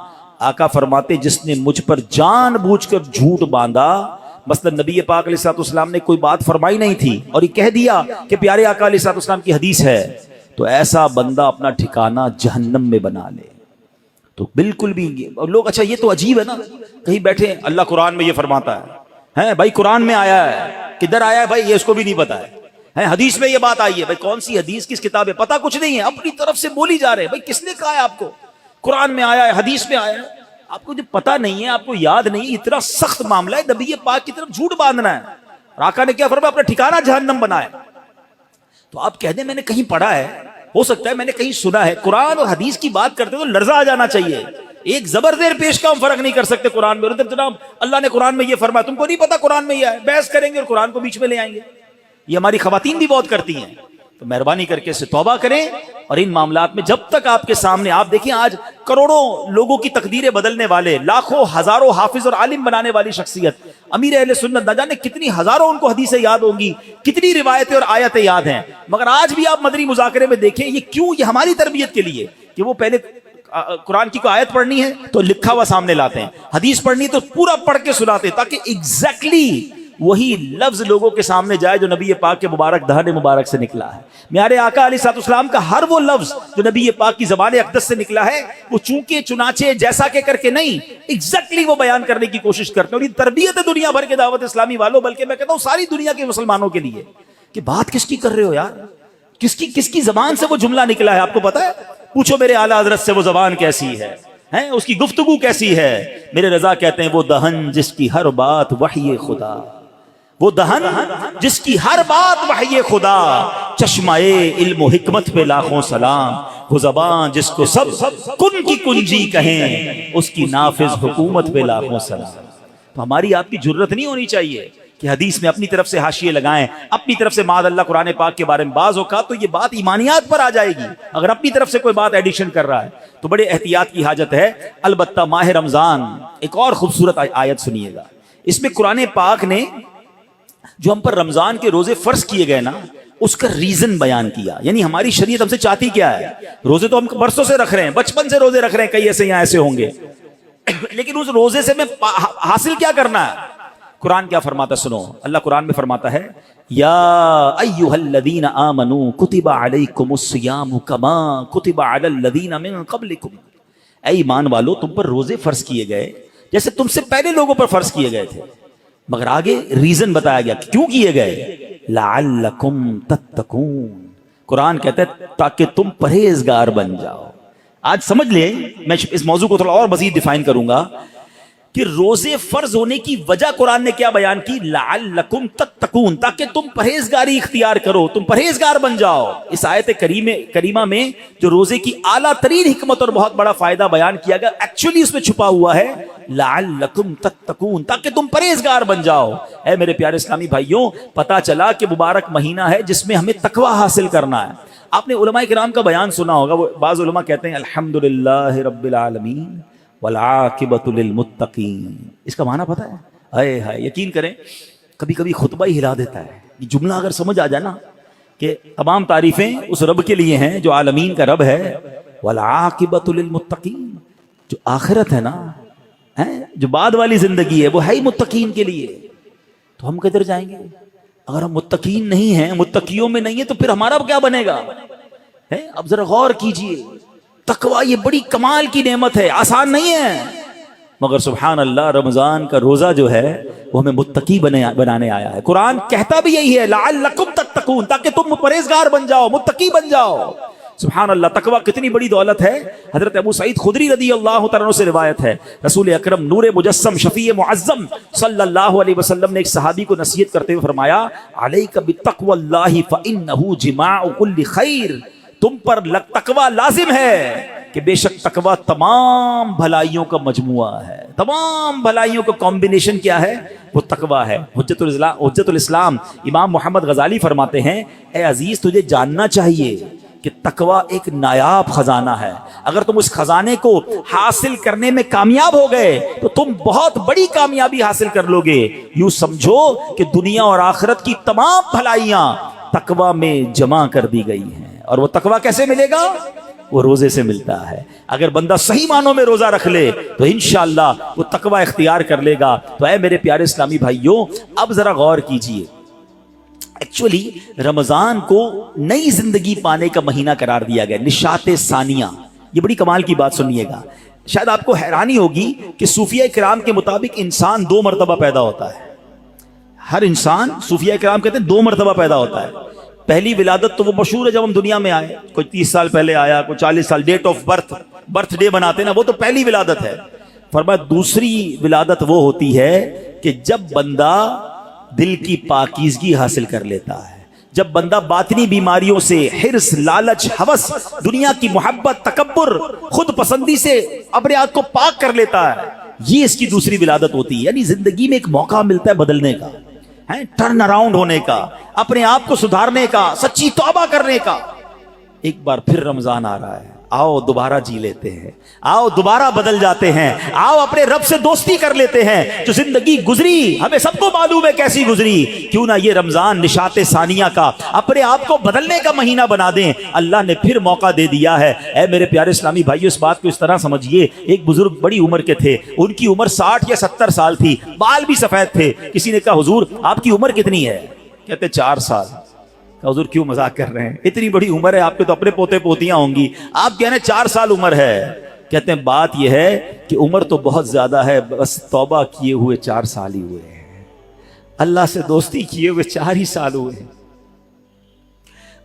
آقا فرماتے جس نے مجھ پر جان بوجھ کر جھوٹ باندھا، مثلا نبی پاک علیہ الصلوۃ والسلام نے کوئی بات فرمائی نہیں تھی اور یہ کہہ دیا کہ پیارے آقا علیہ الصلوۃ والسلام کی حدیث ہے، تو ایسا بندہ اپنا ٹھکانہ جہنم میں بنا لے. تو بالکل بھی لوگ اچھا یہ تو عجیب ہے نا، کہیں بیٹھے اللہ قرآن میں یہ فرماتا ہے بھائی قرآن میں آیا ہے، کدھر آیا ہے بھائی یہ اس کو بھی نہیں پتا ہے، حدیث میں یہ بات آئی ہے، بھائی کون سی حدیث کس کتاب ہے پتا کچھ نہیں ہے، اپنی طرف سے بولی جا رہے ہیں. بھائی کس نے کہا ہے آپ کو؟ قرآن میں آیا ہے، حدیث میں آیا ہے، آپ کو جو پتا نہیں ہے، آپ کو یاد نہیں. اتنا سخت معاملہ ہے، نبی پاک کی طرف جھوٹ باندھنا ہے. اور آقا نے کیا فرمایا؟ اپنا ٹھکانہ جہنم بنایا. تو آپ کہہ دیں میں نے کہیں پڑھا ہے، ہو سکتا ہے میں نے کہیں سنا ہے. قرآن اور حدیث کی بات کرتے تو لرزہ آ جانا چاہیے. ایک زبر زیر پیش کا ہم فرق نہیں کر سکتے قرآن میں. جناب اللہ نے قرآن میں یہ فرمایا، تم کو نہیں پتا قرآن میں یہ ہے، بحث کریں گے اور قرآن کو بیچ میں لے آئیں گے. یہ ہماری خواتین بھی بہت کرتی ہیں. تو مہربانی کر کے اس سے توبہ کریں. اور ان معاملات میں جب تک آپ کے سامنے، آپ دیکھیں آج کروڑوں لوگوں کی تقدیریں بدلنے والے، لاکھوں ہزاروں حافظ اور عالم بنانے والی شخصیت امیر اہل سنت، نہ جانے کتنی ہزاروں ان کو حدیثیں یاد ہوں گی، کتنی روایتیں اور آیتیں یاد ہیں. مگر آج بھی آپ مدنی مذاکرے میں دیکھیں یہ کیوں، یہ ہماری تربیت کے لیے کہ وہ پہلے قرآن کی کوئی آیت پڑھنی ہے تو لکھا ہوا سامنے لاتے ہیں، حدیث پڑھنی ہے تو پورا پڑھ کے سناتے ہیں، تاکہ ایگزیکٹلی وہی لفظ لوگوں کے سامنے جائے جو نبی پاک کے مبارک دہن مبارک سے نکلا ہے. میارے آقا علیہ الصلوۃ والسلام کا ہر وہ لفظ جو نبی پاک کی زبان اقدس سے نکلا ہے، وہ چونکہ چنانچہ جیسا کہ کر کے نہیں، ایگزیکٹلی وہ بیان کرنے کی کوشش کرتے ہیں. اور یہ تربیت ہے دنیا بھر کے دعوت اسلامی والوں، بلکہ میں کہتا ہوں ساری دنیا کے مسلمانوں کے لیے، کہ بات کس کی کر رہے ہو یار؟ کس کی زبان سے وہ جملہ نکلا ہے آپ کو پتا ہے؟ پوچھو میرے اعلیٰ حضرت سے وہ زبان کیسی ہے، اس کی گفتگو کیسی ہے. میرے رضا کہتے ہیں وہ دہن جس کی ہر بات وحی خدا، وہ دہن جس کی ہر بات وحی خدا، چشمہ علم و حکمت پہ لاکھوں سلام. وہ زبان جس کو سب کن کی کنجی کہیں، اس کی نافذ حکومت پہ لاکھوں سلام. تو ہماری آپ کی جرت نہیں ہونی چاہیے کہ حدیث میں اپنی طرف سے حاشیے لگائیں، اپنی طرف سے معاذ اللہ قرآن پاک کے بارے میں. بعض اوقات تو یہ بات ایمانیات پر آ جائے گی اگر اپنی طرف سے کوئی بات ایڈیشن کر رہا ہے، تو بڑے احتیاط کی حاجت ہے. البتہ ماہ رمضان ایک اور خوبصورت آیت سنیے گا. اس میں قرآن پاک نے جو ہم پر رمضان کے روزے فرض کیے گئے نا، اس کا ریزن بیان کیا. یعنی ہماری شریعت ہم سے چاہتی کیا ہے؟ روزے تو ہم برسوں سے رکھ رہے ہیں، بچپن سے روزے رکھ رہے ہیں، کئی ایسے یہاں ایسے ہوں گے، لیکن اس روزے سے میں حاصل کیا کرنا ہے؟ قرآن کیا فرماتا سنو. اللہ قرآن میں فرماتا ہے یا ایھا الذین آمنوا کتب علیکم الصیام کما کتب علی الذین من قبلکم. اے ایمان والو، تم پر روزے فرض کیے گئے جیسے تم سے پہلے لوگوں پر فرض کیے گئے تھے. مگر آگے ریزن بتایا گیا کیوں کیے گئے. لعلکم تتقون. قرآن کہتا ہے تاکہ تم پرہیزگار بن جاؤ. آج سمجھ لیں، میں اس موضوع کو تھوڑا اور مزید ڈیفائن کروں گا کہ روزے فرض ہونے کی وجہ قرآن نے کیا بیان کی. لعلکم تتقون، تاکہ تم پرہیزگاری اختیار کرو، تم پرہیزگار بن جاؤ. اس آیت کریمہ میں جو روزے کی اعلیٰ ترین حکمت اور بہت بڑا فائدہ بیان کیا گیا، ایکچولی اس میں چھپا ہوا ہے لعلکم تتقون، تاکہ تم پرہیزگار بن جاؤ. اے میرے پیارے اسلامی بھائیوں، پتا چلا کہ مبارک مہینہ ہے جس میں ہمیں تقوی حاصل کرنا ہے. آپ نے علماء کرام کا بیان سنا ہوگا. وہ بعض علماء کہتے ہیں الحمدللہ رب العالمین والعاقبۃ للمتقین. اس کا معنی پتہ ہے؟ اے ہائے، یقین کریں کبھی کبھی خطبہ ہی ہلا دیتا ہے. یہ جملہ اگر سمجھ آ جائے نا کہ تمام تعریفیں اس رب کے لیے ہیں جو عالمین کا رب ہے، والعاقبۃ للمتقین، جو آخرت ہے نا، جو بعد والی زندگی ہے، وہ ہے ہی متقین کے لیے. تو ہم کدھر جائیں گے اگر ہم متقین نہیں ہیں، متقیوں میں نہیں ہیں، تو پھر ہمارا کیا بنے گا؟ اب ذرا غور کیجئے. تقوی یہ بڑی کمال کی نعمت ہے، آسان نہیں ہے. مگر سبحان اللہ، رمضان کا روزہ جو ہے وہ ہمیں متقی بنانے آیا ہے. قرآن کہتا بھی یہی ہے لعلکم تتقون، تاکہ تم پرہیزگار بن جاؤ، متقی بن جاؤ. سبحان اللہ، تقوی کتنی بڑی دولت ہے. حضرت ابو سعید خدری رضی اللہ تعالیٰ عنہ سے روایت ہے، رسول اکرم نور مجسم شفیع معظم صلی اللہ علیہ وسلم نے ایک صحابی کو نصیحت کرتے ہوئے فرمایا علیک بتقوی اللہ فانہ جماع کل خیر. تم پر تقوی لازم ہے کہ بے شک تقوی تمام بھلائیوں کا مجموعہ ہے. تمام بھلائیوں کا کمبینیشن کیا ہے؟ وہ تقوی ہے. حجت الاسلام امام محمد غزالی فرماتے ہیں اے عزیز، تجھے جاننا چاہیے کہ تقوی ایک نایاب خزانہ ہے. اگر تم اس خزانے کو حاصل کرنے میں کامیاب ہو گئے تو تم بہت بڑی کامیابی حاصل کر لو گے. یوں سمجھو کہ دنیا اور آخرت کی تمام بھلائیاں تقوی میں جمع کر دی گئی ہیں. اور وہ تقوی کیسے ملے گا؟ وہ روزے سے ملتا ہے. اگر بندہ صحیح معنوں میں روزہ رکھ لے تو انشاءاللہ وہ تقوی اختیار کر لے گا. تو اے میرے پیارے اسلامی بھائیوں، اب ذرا غور کیجئے. ایکچولی رمضان کو نئی زندگی پانے کا مہینہ قرار دیا گیا، نشاط ثانیہ. یہ بڑی کمال کی بات سنیے گا. شاید آپ کو حیرانی ہوگی کہ صوفیہ کرام کے مطابق انسان 2 مرتبہ پیدا ہوتا ہے. ہر انسان صوفیہ کرام کہتے ہیں 2 مرتبہ پیدا ہوتا ہے. پہلی ولادت تو وہ مشہور ہے جب ہم دنیا میں آئے, کوئی 30 سال پہلے آیا, کوئی 40 سال, ڈیٹ آف برتھ ڈے بناتے ہیں نا, وہ تو پہلی ولادت ہے. فرمایا دوسری ولادت وہ ہوتی ہے کہ جب بندہ دل کی پاکیزگی حاصل کر لیتا ہے, جب بندہ باطنی بیماریوں سے, حرص, لالچ, ہوس, دنیا کی محبت, تکبر, خود پسندی سے اپنے آپ کو پاک کر لیتا ہے, یہ اس کی دوسری ولادت ہوتی ہے. یعنی زندگی میں ایک موقع ملتا ہے بدلنے کا, ٹرن اراؤنڈ ہونے کا, اپنے آپ کو سدھارنے کا, سچی توبہ کرنے کا. ایک بار پھر رمضان آ رہا ہے, آؤ دوبارہ جی لیتے ہیں, آؤ دوبارہ بدل جاتے ہیں, آؤ اپنے رب سے دوستی کر لیتے ہیں. جو زندگی گزری ہمیں سب کو معلوم ہے کیسی گزری, کیوں نہ یہ رمضان نشاط ثانیہ کا اپنے آپ کو بدلنے کا مہینہ بنا دیں. اللہ نے پھر موقع دے دیا ہے. اے میرے پیارے اسلامی بھائیو, اس بات کو اس طرح سمجھیے, ایک بزرگ بڑی عمر کے تھے, ان کی عمر 60 یا 70 سال تھی, بال بھی سفید تھے. کسی نے کہا حضور آپ کی عمر کتنی ہے؟ کہتے 4 سال. حضور کیوں مذاق کر رہے ہیں, اتنی بڑی عمر ہے, آپ کے تو اپنے پوتے پوتیاں ہوں گی, آپ کہہ رہے ہیں 4 سال عمر ہے. کہتے ہیں بات یہ ہے کہ عمر تو بہت زیادہ ہے, بس توبہ کیے ہوئے 4 سال ہی ہوئے ہیں, اللہ سے دوستی کیے ہوئے 4 ہی سال ہوئے ہیں,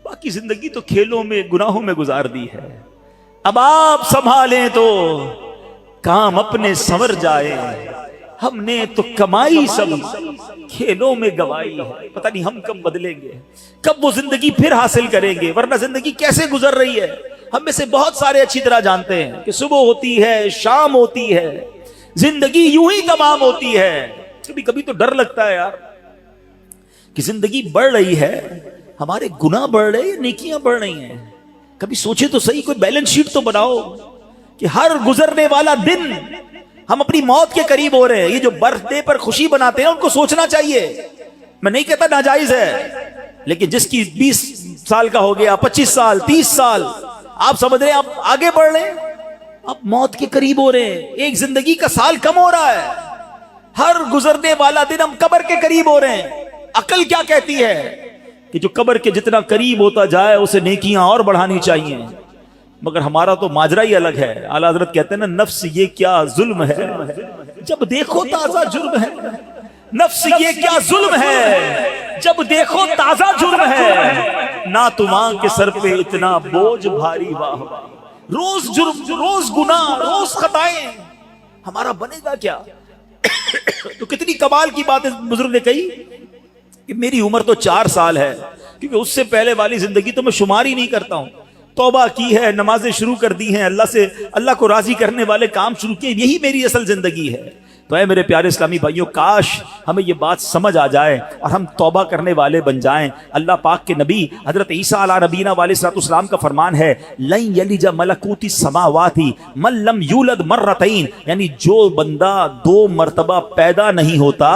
باقی زندگی تو کھیلوں میں, گناہوں میں گزار دی ہے. اب آپ سنبھالیں تو کام اپنے سنور جائے, ہم نے تو کمائی سب کھیلوں میں گوائی ہے. پتہ نہیں ہم کب بدلیں گے, کب وہ زندگی پھر حاصل کریں گے, ورنہ زندگی کیسے گزر رہی ہے. ہم میں سے بہت سارے اچھی طرح جانتے ہیں کہ صبح ہوتی ہے, شام ہوتی ہے, زندگی یوں ہی تمام ہوتی ہے. کبھی کبھی تو ڈر لگتا ہے یار کہ زندگی بڑھ رہی ہے, ہمارے گناہ بڑھ رہے ہیں, نیکیاں بڑھ رہی ہیں. کبھی سوچے تو صحیح, کوئی بیلنس شیٹ تو بناؤ کہ ہر گزرنے والا دن ہم اپنی موت کے قریب ہو رہے ہیں. یہ جو برتھ ڈے پر خوشی بناتے ہیں ان کو سوچنا چاہیے. میں نہیں کہتا ناجائز ہے, لیکن جس کی 20 سال کا ہو گیا, 25 سال, 30 سال, آپ سمجھ رہے ہیں آپ آگے بڑھ رہے ہیں, آپ موت کے قریب ہو رہے ہیں. ایک زندگی کا سال کم ہو رہا ہے, ہر گزرنے والا دن ہم قبر کے قریب ہو رہے ہیں. عقل کیا کہتی ہے کہ جو قبر کے جتنا قریب ہوتا جائے اسے نیکیاں اور بڑھانی چاہیے, مگر ہمارا تو ماجرا ہی الگ ہے. اعلیٰ حضرت کہتے ہیں نا, نفس یہ کیا ظلم ہے, جب دیکھو تازہ جرم ہے. نفس یہ کیا ظلم ہے, جب دیکھو تازہ جرم ہے. نہ تمام کے سر پہ اتنا بوجھ بھاری, واہ روز جرم, روز گناہ, روز خطائیں, ہمارا بنے گا کیا؟ تو کتنی کمال کی بات بزرگ نے کہی کہ میری عمر تو 4 سال ہے, کیونکہ اس سے پہلے والی زندگی تو میں شمار ہی نہیں کرتا ہوں. توبہ کی ہے, نمازیں شروع کر دی ہیں, اللہ کو راضی کرنے والے کام شروع کیے, یہی میری اصل زندگی ہے. تو اے میرے پیارے اسلامی بھائیوں, کاش ہمیں یہ بات سمجھ آ جائے اور ہم توبہ کرنے والے بن جائیں. اللہ پاک کے نبی حضرت عیسیٰ علیہ نبینا علیہ الصلوۃ والسلام کا فرمان ہے, لن یلج ملکوت السماوات من لم یولد مرتین, یعنی جو بندہ 2 مرتبہ پیدا نہیں ہوتا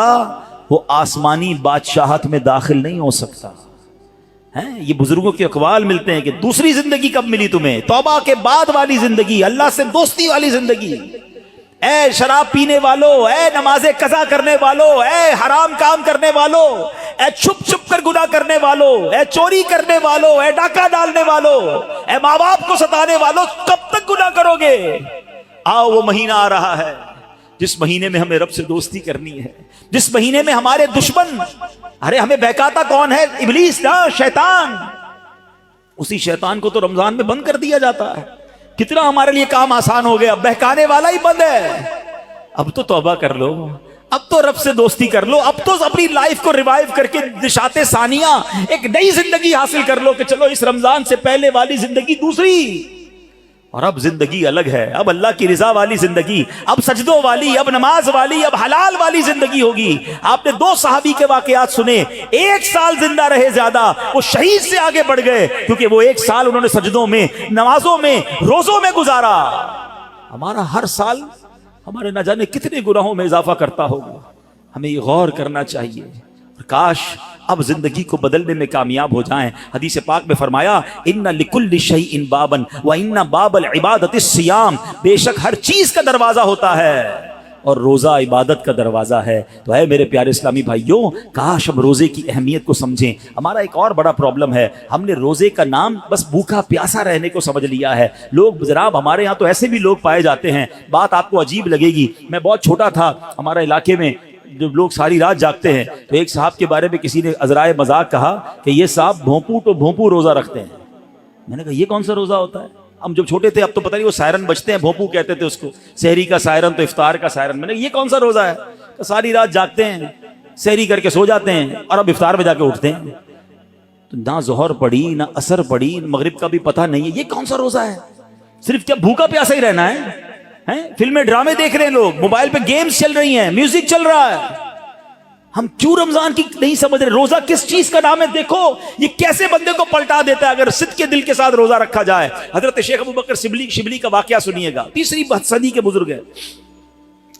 وہ آسمانی بادشاہت میں داخل نہیں ہو سکتا. یہ بزرگوں کے اقوال ملتے ہیں کہ دوسری زندگی کب ملی تمہیں؟ توبہ کے بعد والی زندگی, اللہ سے دوستی والی زندگی. اے شراب پینے والو, اے نماز قضا کرنے والو, اے حرام کام کرنے والو, اے چھپ چھپ کر گناہ کرنے والو, اے چوری کرنے والو, اے ڈاکہ ڈالنے والو, اے ماں باپ کو ستانے والو, کب تک گناہ کرو گے؟ آؤ وہ مہینہ آ رہا ہے جس مہینے میں ہمیں رب سے دوستی کرنی ہے, جس مہینے میں ہمارے دشمن, ارے ہمیں بہکاتا کون ہے؟ ابلیس نا, شیطان. اسی شیطان کو تو رمضان میں بند کر دیا جاتا ہے. کتنا ہمارے لیے کام آسان ہو گیا, بہکانے والا ہی بند ہے. اب تو توبہ کر لو, اب تو رب سے دوستی کر لو, اب تو اپنی لائف کو ریوائیو کر کے نشاط ثانیہ ایک نئی زندگی حاصل کر لو کہ چلو اس رمضان سے پہلے والی زندگی دوسری, اور اب زندگی الگ ہے. اب اللہ کی رضا والی زندگی, اب سجدوں والی, اب نماز والی, اب حلال والی زندگی ہوگی. آپ نے 2 صحابی کے واقعات سنے, 1 سال زندہ رہے زیادہ, وہ شہید سے آگے بڑھ گئے کیونکہ وہ 1 سال انہوں نے سجدوں میں, نمازوں میں, روزوں میں گزارا. ہمارا ہر سال ہمارے نہ جانے کتنے گناہوں میں اضافہ کرتا ہوگا. ہمیں یہ غور کرنا چاہیے. کاش اب زندگی کو بدلنے میں کامیاب ہو جائیں. حدیث پاک میں فرمایا, ان لکل شیء بابا وان باب العبادۃ الصیام, بے شک ہر چیز کا دروازہ ہوتا ہے اور روزہ عبادت کا دروازہ ہے. تو اے میرے پیارے اسلامی بھائیوں, کاش ہم روزے کی اہمیت کو سمجھیں. ہمارا ایک اور بڑا پرابلم ہے, ہم نے روزے کا نام بس بھوکا پیاسا رہنے کو سمجھ لیا ہے. لوگ جناب, ہمارے ہاں تو ایسے بھی لوگ پائے جاتے ہیں, بات آپ کو عجیب لگے گی. میں بہت چھوٹا تھا, ہمارے علاقے میں جب لوگ ساری رات جاگتے ہیں تو ایک صاحب کے بارے میں کسی نے عذرائے مذاق کہا کہ یہ صاحب بھونپو تو بھونپو روزہ رکھتے ہیں. میں نے کہا یہ کون سا روزہ ہوتا ہے؟ ہم جب چھوٹے تھے اب تو پتہ نہیں وہ سائرن بجتے ہیں، بھونپو کہتے تھے اس کو، سحری کا سائرن تو افطار کا سائرن. میں نے کہا یہ کون سا روزہ ہے؟ تو ساری رات جاگتے ہیں، سحری کر کے سو جاتے ہیں اور اب افطار میں جا کے اٹھتے ہیں. تو نہ ظہر پڑی نہ عصر پڑی، مغرب کا بھی پتہ نہیں ہے. یہ کون سا روزہ ہے؟ صرف کیا بھوکا پیاسا ہی رہنا ہے؟ فلمیں ڈرامے دیکھ رہے ہیں لوگ، موبائل پہ گیمز چل رہی ہیں، میوزک چل رہا ہے. ہم کیوں رمضان کی نہیں سمجھ رہے؟ روزہ کس چیز کا نام ہے؟ دیکھو یہ کیسے بندے کو پلٹا دیتا ہے اگر صدق کے دل کے ساتھ روزہ رکھا جائے. حضرت شیخ ابوبکر شبلی کا واقعہ سنیے گا، 3 صدی کے بزرگ ہیں.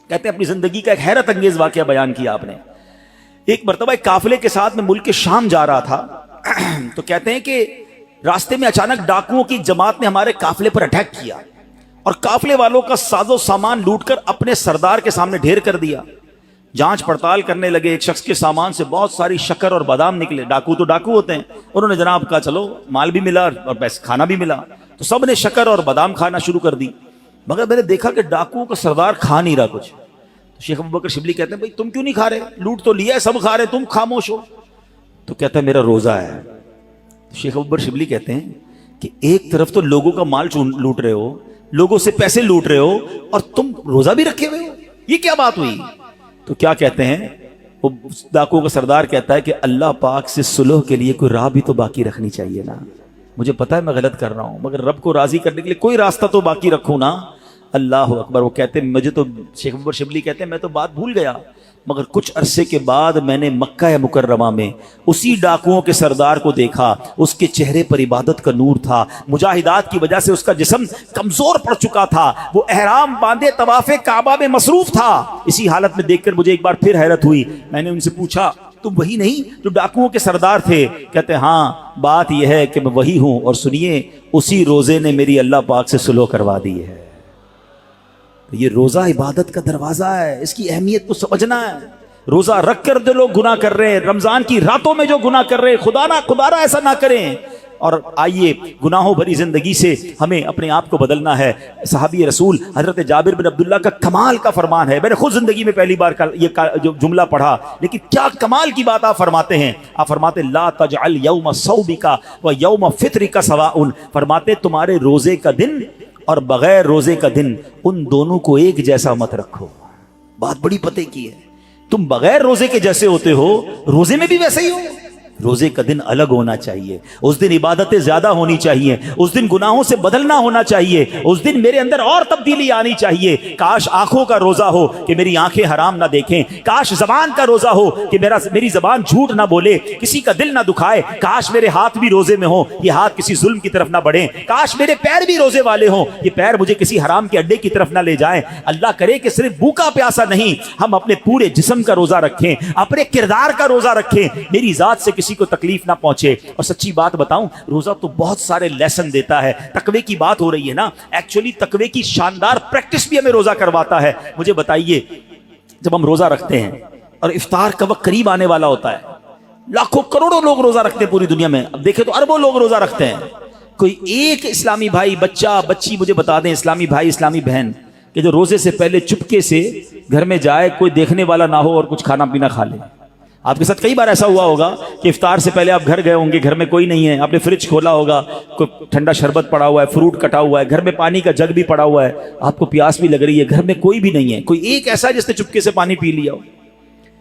کہتے ہیں اپنی زندگی کا ایک حیرت انگیز واقعہ بیان کیا آپ نے. ایک مرتبہ ایک قافلے کے ساتھ میں ملک شام جا رہا تھا تو کہتے ہیں کہ راستے میں اچانک ڈاکوؤں کی جماعت نے ہمارے قافلے پر اٹیک کیا اور قافلے والوں کا ساز و سامان لوٹ کر اپنے سردار کے سامنے ڈھیر کر دیا. جانچ پڑتال کرنے لگے، ایک شخص کے سامان سے بہت ساری شکر اور بادام نکلے. ڈاکو تو ڈاکو ہوتے ہیں. انہوں نے جناب کہا چلو مال بھی ملا اور پیسے کھانا بھی ملا، تو سب نے شکر اور بادام کھانا شروع کر دی. مگر میں نے دیکھا کہ ڈاکو کا سردار کھا نہیں رہا کچھ. تو شیخ ابوبکر شبلی کہتے ہیں بھائی تم کیوں نہیں کھا رہے؟ لوٹ تو لیا ہے، سب کھا رہے، تم خاموش ہو. تو کہتا ہے میرا روزہ ہے. شیخ ابوبکر شبلی کہتے ہیں کہ ایک طرف تو لوگوں کا مال لوٹ رہے ہو، لوگوں سے پیسے لوٹ رہے ہو، اور تم روزہ بھی رکھے ہوئے ہو، یہ کیا بات ہوئی؟ تو کیا کہتے ہیں وہ ڈاکو کا سردار کہتا ہے کہ اللہ پاک سے صلح کے لیے کوئی راہ بھی تو باقی رکھنی چاہیے نا. مجھے پتا ہے میں غلط کر رہا ہوں، مگر رب کو راضی کرنے کے لیے کوئی راستہ تو باقی رکھوں نا. اللہ اکبر. وہ کہتے ہیں مجھے تو، شیخ ابوبکر شبلی کہتے ہیں میں تو بات بھول گیا، مگر کچھ عرصے کے بعد میں نے مکہ مکرمہ میں اسی ڈاکوؤں کے سردار کو دیکھا. اس کے چہرے پر عبادت کا نور تھا، مجاہدات کی وجہ سے اس کا جسم کمزور پڑ چکا تھا، وہ احرام باندھے طواف کعبہ میں مصروف تھا. اسی حالت میں دیکھ کر مجھے ایک بار پھر حیرت ہوئی. میں نے ان سے پوچھا تم وہی نہیں جو ڈاکوؤں کے سردار تھے؟ کہتے ہیں ہاں بات یہ ہے کہ میں وہی ہوں، اور سنیے اسی روزے نے میری اللہ پاک سے صلح کروا دی ہے. یہ روزہ عبادت کا دروازہ ہے، اس کی اہمیت کو سمجھنا ہے. روزہ رکھ کر جو لوگ گناہ کر رہے ہیں، رمضان کی راتوں میں جو گناہ کر رہے ہیں، خدا نہ ایسا نہ کریں. اور آئیے گناہوں بھری زندگی سے ہمیں اپنے آپ کو بدلنا ہے. صحابی رسول حضرت جابر بن عبداللہ کا کمال کا فرمان ہے. میں نے خود زندگی میں پہلی بار یہ جو جملہ پڑھا، لیکن کیا کمال کی بات آپ فرماتے ہیں. آپ فرماتے لا تجعل یوم صومک و یوم فطرک سواء. فرماتے تمہارے روزے کا دن اور بغیر روزے کا دن، ان دونوں کو ایک جیسا مت رکھو. بات بڑی پتے کی ہے. تم بغیر روزے کے جیسے ہوتے ہو، روزے میں بھی ویسے ہی ہو. روزے کا دن الگ ہونا چاہیے، اس دن عبادتیں زیادہ ہونی چاہیے، اس دن گناہوں سے بدلنا ہونا چاہیے، اس دن میرے اندر اور تبدیلی آنی چاہیے. کاش آنکھوں کا روزہ ہو کہ میری آنکھیں حرام نہ دیکھیں، کاش زبان کا روزہ ہو کہ میری زبان جھوٹ نہ بولے، کسی کا دل نہ دکھائے. کاش میرے ہاتھ بھی روزے میں ہوں، یہ ہاتھ کسی ظلم کی طرف نہ بڑھیں. کاش میرے پیر بھی روزے والے ہوں، یہ پیر مجھے کسی حرام کے اڈے کی طرف نہ لے جائیں. اللہ کرے کہ صرف بھوکا پیاسا نہیں، ہم اپنے پورے جسم کا روزہ رکھیں، اپنے کردار کا روزہ رکھیں، میری ذات سے کسی کو تکلیف نہ پہنچے. اور سچی بات بتاؤں، روزہ تو بہت سارے لیسن دیتا ہے. تقوی کی بات ہو رہی ہے نا، ایکچولی تقوی کی شاندار پریکٹس بھی ہمیں روزہ کرواتا ہے. مجھے بتائیے، جب ہم روزہ رکھتے ہیں اور افطار کا وقت قریب آنے والا ہوتا ہے، لاکھوں کروڑوں لوگ روزہ رکھتے ہیں پوری دنیا میں. اب دیکھیں تو اربوں لوگ روزہ رکھتے ہیں. کوئی ایک اسلامی بھائی، بچہ بچی مجھے بتا دیں، اسلامی بھائی اسلامی بہن، کہ جو روزے سے پہلے چپکے سے گھر میں جائے، کوئی دیکھنے والا نہ ہو اور کچھ کھانا پینا کھا لے. آپ کے ساتھ کئی بار ایسا ہوا ہوگا کہ افطار سے پہلے آپ گھر گئے ہوں گے، گھر میں کوئی نہیں ہے، آپ نے فریج کھولا ہوگا، کوئی ٹھنڈا شربت پڑا ہوا ہے، فروٹ کٹا ہوا ہے، گھر میں پانی کا جگ بھی پڑا ہوا ہے، آپ کو پیاس بھی لگ رہی ہے، گھر میں کوئی بھی نہیں ہے، کوئی ایک ایسا جس نے چپکے سے پانی پی لیا ہو.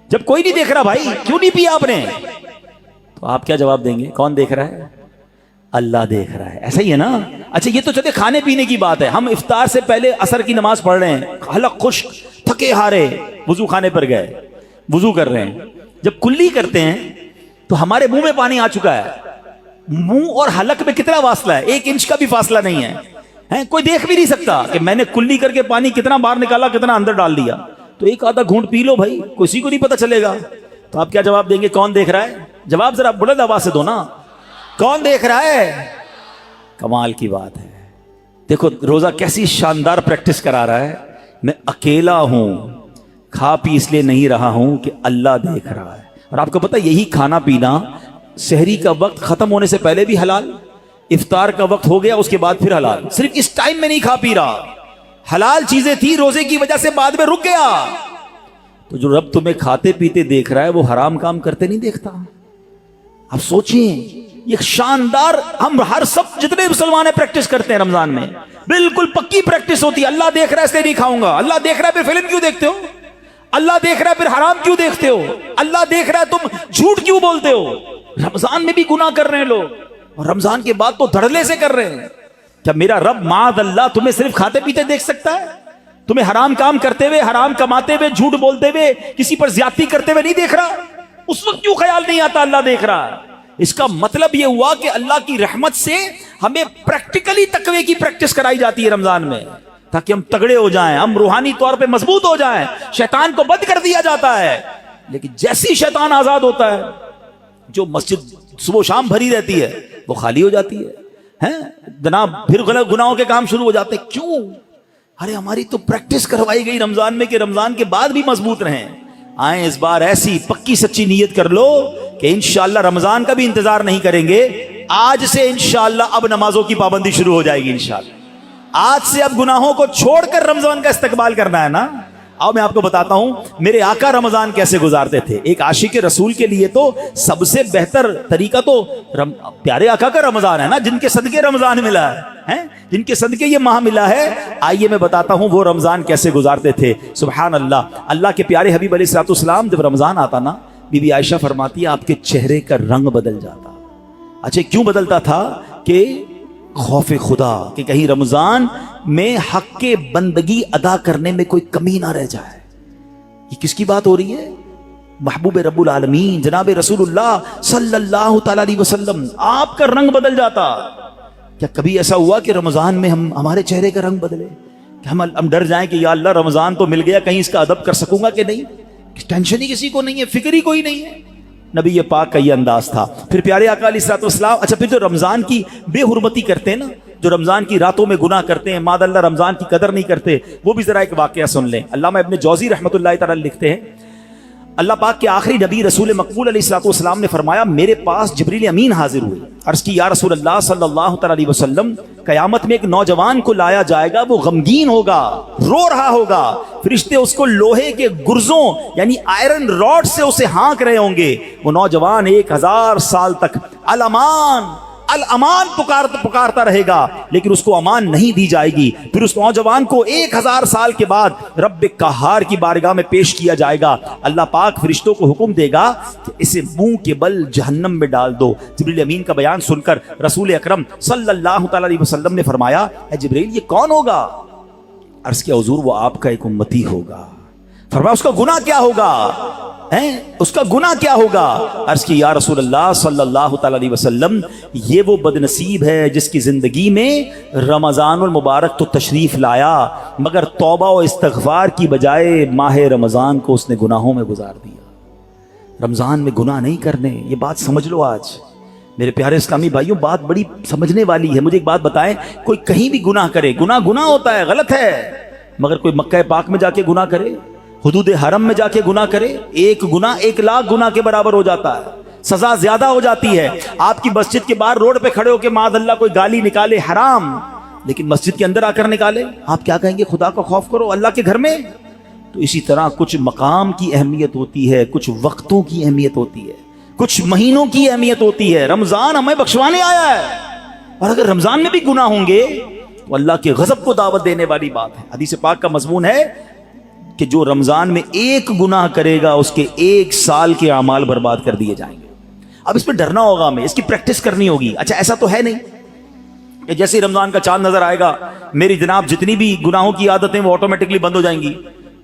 جب کوئی نہیں دیکھ رہا، بھائی کیوں نہیں پیا آپ نے؟ تو آپ کیا جواب دیں گے؟ کون دیکھ رہا ہے؟ اللہ دیکھ رہا ہے. ایسا ہی ہے نا. اچھا یہ تو چلے کھانے پینے کی بات ہے. ہم افطار سے پہلے عصر کی نماز پڑھ رہے ہیں، حلق خشک، تھکے ہارے، وضو خانے پر گئے، وضو کر رہے ہیں. جب کلی کرتے ہیں تو ہمارے منہ میں پانی آ چکا ہے. منہ اور حلق میں کتنا فاصلہ ہے؟ 1 انچ کا بھی فاصلہ نہیں ہے. کوئی دیکھ بھی نہیں سکتا کہ میں نے کلی کر کے پانی کتنا باہر نکالا، کتنا اندر ڈال دیا. تو ایک آدھا گھونٹ پی لو بھائی، کسی کو نہیں پتا چلے گا. تو آپ کیا جواب دیں گے؟ کون دیکھ رہا ہے؟ جواب ذرا بلند آواز سے دو نا. کون دیکھ رہا ہے؟ کمال کی بات ہے. دیکھو روزہ کیسی شاندار پریکٹس کرا رہا ہے. میں اکیلا ہوں، کھا پی اس لیے نہیں رہا ہوں کہ اللہ دیکھ رہا ہے. اور آپ کو پتہ یہی کھانا پینا سحری کا وقت ختم ہونے سے پہلے بھی حلال، افطار کا وقت ہو گیا اس کے بعد پھر حلال. صرف اس ٹائم میں نہیں کھا پی رہا. حلال چیزیں تھی، روزے کی وجہ سے بعد میں رک گیا. تو جو رب تمہیں کھاتے پیتے دیکھ رہا ہے وہ حرام کام کرتے نہیں دیکھتا؟ آپ سوچیں، یہ شاندار، ہم ہر سب جتنے مسلمان ہیں پریکٹس کرتے ہیں رمضان میں، بالکل پکی پریکٹس ہوتی ہے. اللہ دیکھ رہا ہے اس لیے نہیں کھاؤں گا، اللہ دیکھ رہا ہے پھر فلم کیوں دیکھتے ہو، اللہ دیکھ رہا ہے پھر حرام کیوں دیکھتے ہو، اللہ دیکھ رہا ہے تم جھوٹ کیوں بولتے ہو. رمضان میں بھی گناہ کر رہے ہیں لوگ، اور رمضان کے بعد تو دھڑلے سے کر رہے ہیں. کیا میرا رب معاذ اللہ تمہیں صرف کھاتے پیتے دیکھ سکتا ہے؟ تمہیں حرام کام کرتے ہوئے، حرام کماتے ہوئے، جھوٹ بولتے ہوئے، کسی پر زیادتی کرتے ہوئے نہیں دیکھ رہا؟ اس وقت کیوں خیال نہیں آتا اللہ دیکھ رہا ہے؟ اس کا مطلب یہ ہوا کہ اللہ کی رحمت سے ہمیں پریکٹیکلی تقوی کی پریکٹس کرائی جاتی ہے رمضان میں، تاکہ ہم تگڑے ہو جائیں، ہم روحانی طور پہ مضبوط ہو جائیں. شیطان کو بند کر دیا جاتا ہے، لیکن جیسی شیطان آزاد ہوتا ہے، جو مسجد صبح و شام بھری رہتی ہے وہ خالی ہو جاتی ہے جناب. پھر غلط گناہوں کے کام شروع ہو جاتے ہیں. کیوں؟ ارے ہماری تو پریکٹس کروائی گئی رمضان میں کہ رمضان کے بعد بھی مضبوط رہیں. آئیں اس بار ایسی پکی سچی نیت کر لو کہ انشاءاللہ رمضان کا بھی انتظار نہیں کریں گے. آج سے انشاءاللہ اب نمازوں کی پابندی شروع ہو جائے گی انشاءاللہ. آج سے اب گناہوں کو چھوڑ کر رمضان کا استقبال کرنا ہے نا. اب میں آپ کو بتاتا ہوں میرے آقا رمضان کیسے گزارتے تھے. ایک عاشق رسول کے لیے تو سب سے بہتر طریقہ تو پیارے آقا کا رمضان ہے نا، جن کے صدقے رمضان ملا ہے، جن کے صدقے یہ ماہ ملا ہے. آئیے میں بتاتا ہوں وہ رمضان کیسے گزارتے تھے. سبحان اللہ. اللہ کے پیارے حبیب علیہ الصلوۃ والسلام جب رمضان آتا نا، بی بی عائشہ فرماتی ہے آپ کے چہرے کا رنگ بدل جاتا. اچھا کیوں بدلتا تھا؟ کہ خوف خدا کہ کہیں رمضان میں حق کے بندگی ادا کرنے میں کوئی کمی نہ رہ جائے. یہ کس کی بات ہو رہی ہے؟ محبوب رب العالمین جناب رسول اللہ صلی اللہ تعالی علیہ وسلم، آپ کا رنگ بدل جاتا. کیا کبھی ایسا ہوا کہ رمضان میں ہمارے چہرے کا رنگ بدلے کہ ہم ڈر جائیں کہ یا اللہ رمضان تو مل گیا، کہیں اس کا ادب کر سکوں گا کہ نہیں؟ ٹینشن ہی کسی کو نہیں ہے، فکر ہی کوئی نہیں ہے. نبی پاک کا یہ انداز تھا. پھر پیارے آقا علیہ الصلوۃ والسلام، اچھا پھر جو رمضان کی بے حرمتی کرتے ہیں نا، جو رمضان کی راتوں میں گناہ کرتے ہیں، ماد اللہ رمضان کی قدر نہیں کرتے، وہ بھی ذرا ایک واقعہ سن لیں. علامہ ابن جوزی رحمۃ اللہ تعالی لکھتے ہیں اللہ پاک کے آخری نبی رسول مقبول علیہ الصلوۃ والسلام نے فرمایا میرے پاس جبریل امین حاضر ہوئے. عرض کی یا رسول اللہ صلی اللہ تعالی علیہ وسلم، قیامت میں ایک نوجوان کو لایا جائے گا، وہ غمگین ہوگا، رو رہا ہوگا، فرشتے اس کو لوہے کے گرزوں یعنی آئرن راڈ سے اسے ہانک رہے ہوں گے. وہ نوجوان 1000 سال تک الامان الامان پکارتا رہے گا، لیکن اس کو امان نہیں دی جائے گی. پھر اس نوجوان کو 1000 سال کے بعد رب قہار کی بارگاہ میں پیش کیا جائے گا. اللہ پاک فرشتوں کو حکم دے گا کہ اسے منہ کے بل جہنم میں ڈال دو. جبریل امین کا بیان سن کر رسول اکرم صلی اللہ تعالی علیہ وسلم نے فرمایا اے جبریل یہ کون ہوگا؟ عرض کیا حضور وہ آپ کا ایک امتی ہوگا. فرمایا اس کا گناہ کیا ہوگا؟ اس کا گناہ کیا ہوگا؟ عرض کی یا رسول اللہ صلی اللہ تعالی علیہ وسلم یہ وہ بد نصیب ہے جس کی زندگی میں رمضان المبارک تو تشریف لایا مگر توبہ و استغفار کی بجائے ماہ رمضان کو اس نے گناہوں میں گزار دیا. رمضان میں گناہ نہیں کرنے، یہ بات سمجھ لو. آج میرے پیارے اسلامی بھائیوں بات بڑی سمجھنے والی ہے. مجھے ایک بات بتائیں، کوئی کہیں بھی گناہ کرے، گناہ ہوتا ہے، غلط ہے، مگر کوئی مکہ پاک میں جا کے گناہ کرے، حدود حرم میں جا کے گناہ کرے، ایک گناہ 1,00,000 گناہ کے برابر ہو جاتا ہے، سزا زیادہ ہو جاتی ہے. آپ کی مسجد کے باہر روڈ پہ کھڑے ہو کے معاذ اللہ کوئی گالی نکالے حرام، لیکن مسجد کے اندر آ کر نکالے، آپ کیا کہیں گے؟ خدا کا خوف کرو اللہ کے گھر میں. تو اسی طرح کچھ مقام کی اہمیت ہوتی ہے، کچھ وقتوں کی اہمیت ہوتی ہے، کچھ مہینوں کی اہمیت ہوتی ہے. رمضان ہمیں بخشوانے آیا ہے، اور اگر رمضان میں بھی گناہ ہوں گے تو اللہ کے غضب کو دعوت دینے والی بات ہے. حدیث پاک کا مضمون ہے کہ جو رمضان میں ایک گناہ کرے گا اس کے 1 سال کے اعمال برباد کر دیے جائیں گے. اب اس میں ڈرنا ہوگا، ہمیں اس کی پریکٹس کرنی ہوگی. اچھا ایسا تو ہے نہیں کہ جیسے رمضان کا چاند نظر آئے گا میری جناب جتنی بھی گناہوں کی عادتیں وہ آٹومیٹکلی بند ہو جائیں گی.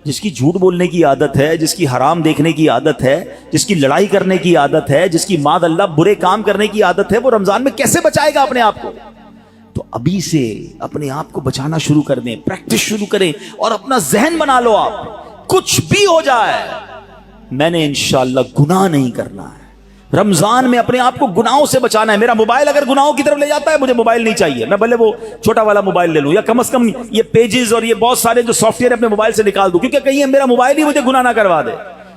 جس کی جھوٹ بولنے کی عادت ہے، جس کی حرام دیکھنے کی عادت ہے، جس کی لڑائی کرنے کی عادت ہے، جس کی معاذ اللہ برے کام کرنے کی عادت ہے، وہ رمضان میں کیسے بچائے گا اپنے آپ کو؟ تو ابھی سے اپنے آپ کو بچانا شروع کر دیں، پریکٹس شروع کریں اور اپنا ذہن بنا لو آپ کچھ بھی ہو جائے میں نے انشاءاللہ گناہ نہیں کرنا ہے. رمضان میں اپنے آپ کو گناہوں سے بچانا ہے. میرا موبائل اگر گناہوں کی طرف لے جاتا ہے مجھے موبائل نہیں چاہیے، میں بھلے وہ چھوٹا والا موبائل لے لوں یا کم از کم یہ پیجز اور یہ بہت سارے جو سافٹ ویئر اپنے موبائل سے نکال دوں، کیونکہ کہیں میرا موبائل ہی مجھے گناہ نہ کروا دے.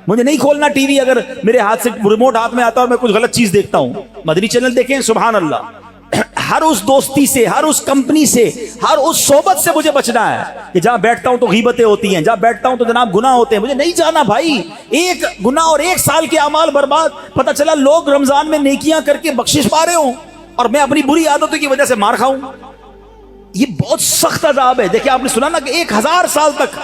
مجھے نہیں کھولنا ٹی وی اگر میرے ہاتھ سے ریموٹ ہاتھ میں آتا ہے اور میں کچھ غلط چیز دیکھتا ہوں. مدنی چینل دیکھیں، سبحان اللہ، ہر اس دوستی سے، ہر اس کمپنی سے، ہر اس صحبت سے مجھے بچنا ہے کہ جہاں بیٹھتا ہوں تو غیبتیں ہوتی ہیں، جہاں بیٹھتا ہوں تو جناب گناہ ہوتے ہیں. مجھے نہیں جانا بھائی. ایک گناہ اور 1 سال کے اعمال برباد. پتہ چلا لوگ رمضان میں نیکیاں کر کے بخشش پا رہے ہوں اور میں اپنی بری عادتوں کی وجہ سے مار کھاؤں. یہ بہت سخت عذاب ہے. دیکھیں آپ نے سنا نا کہ 1000 سال تک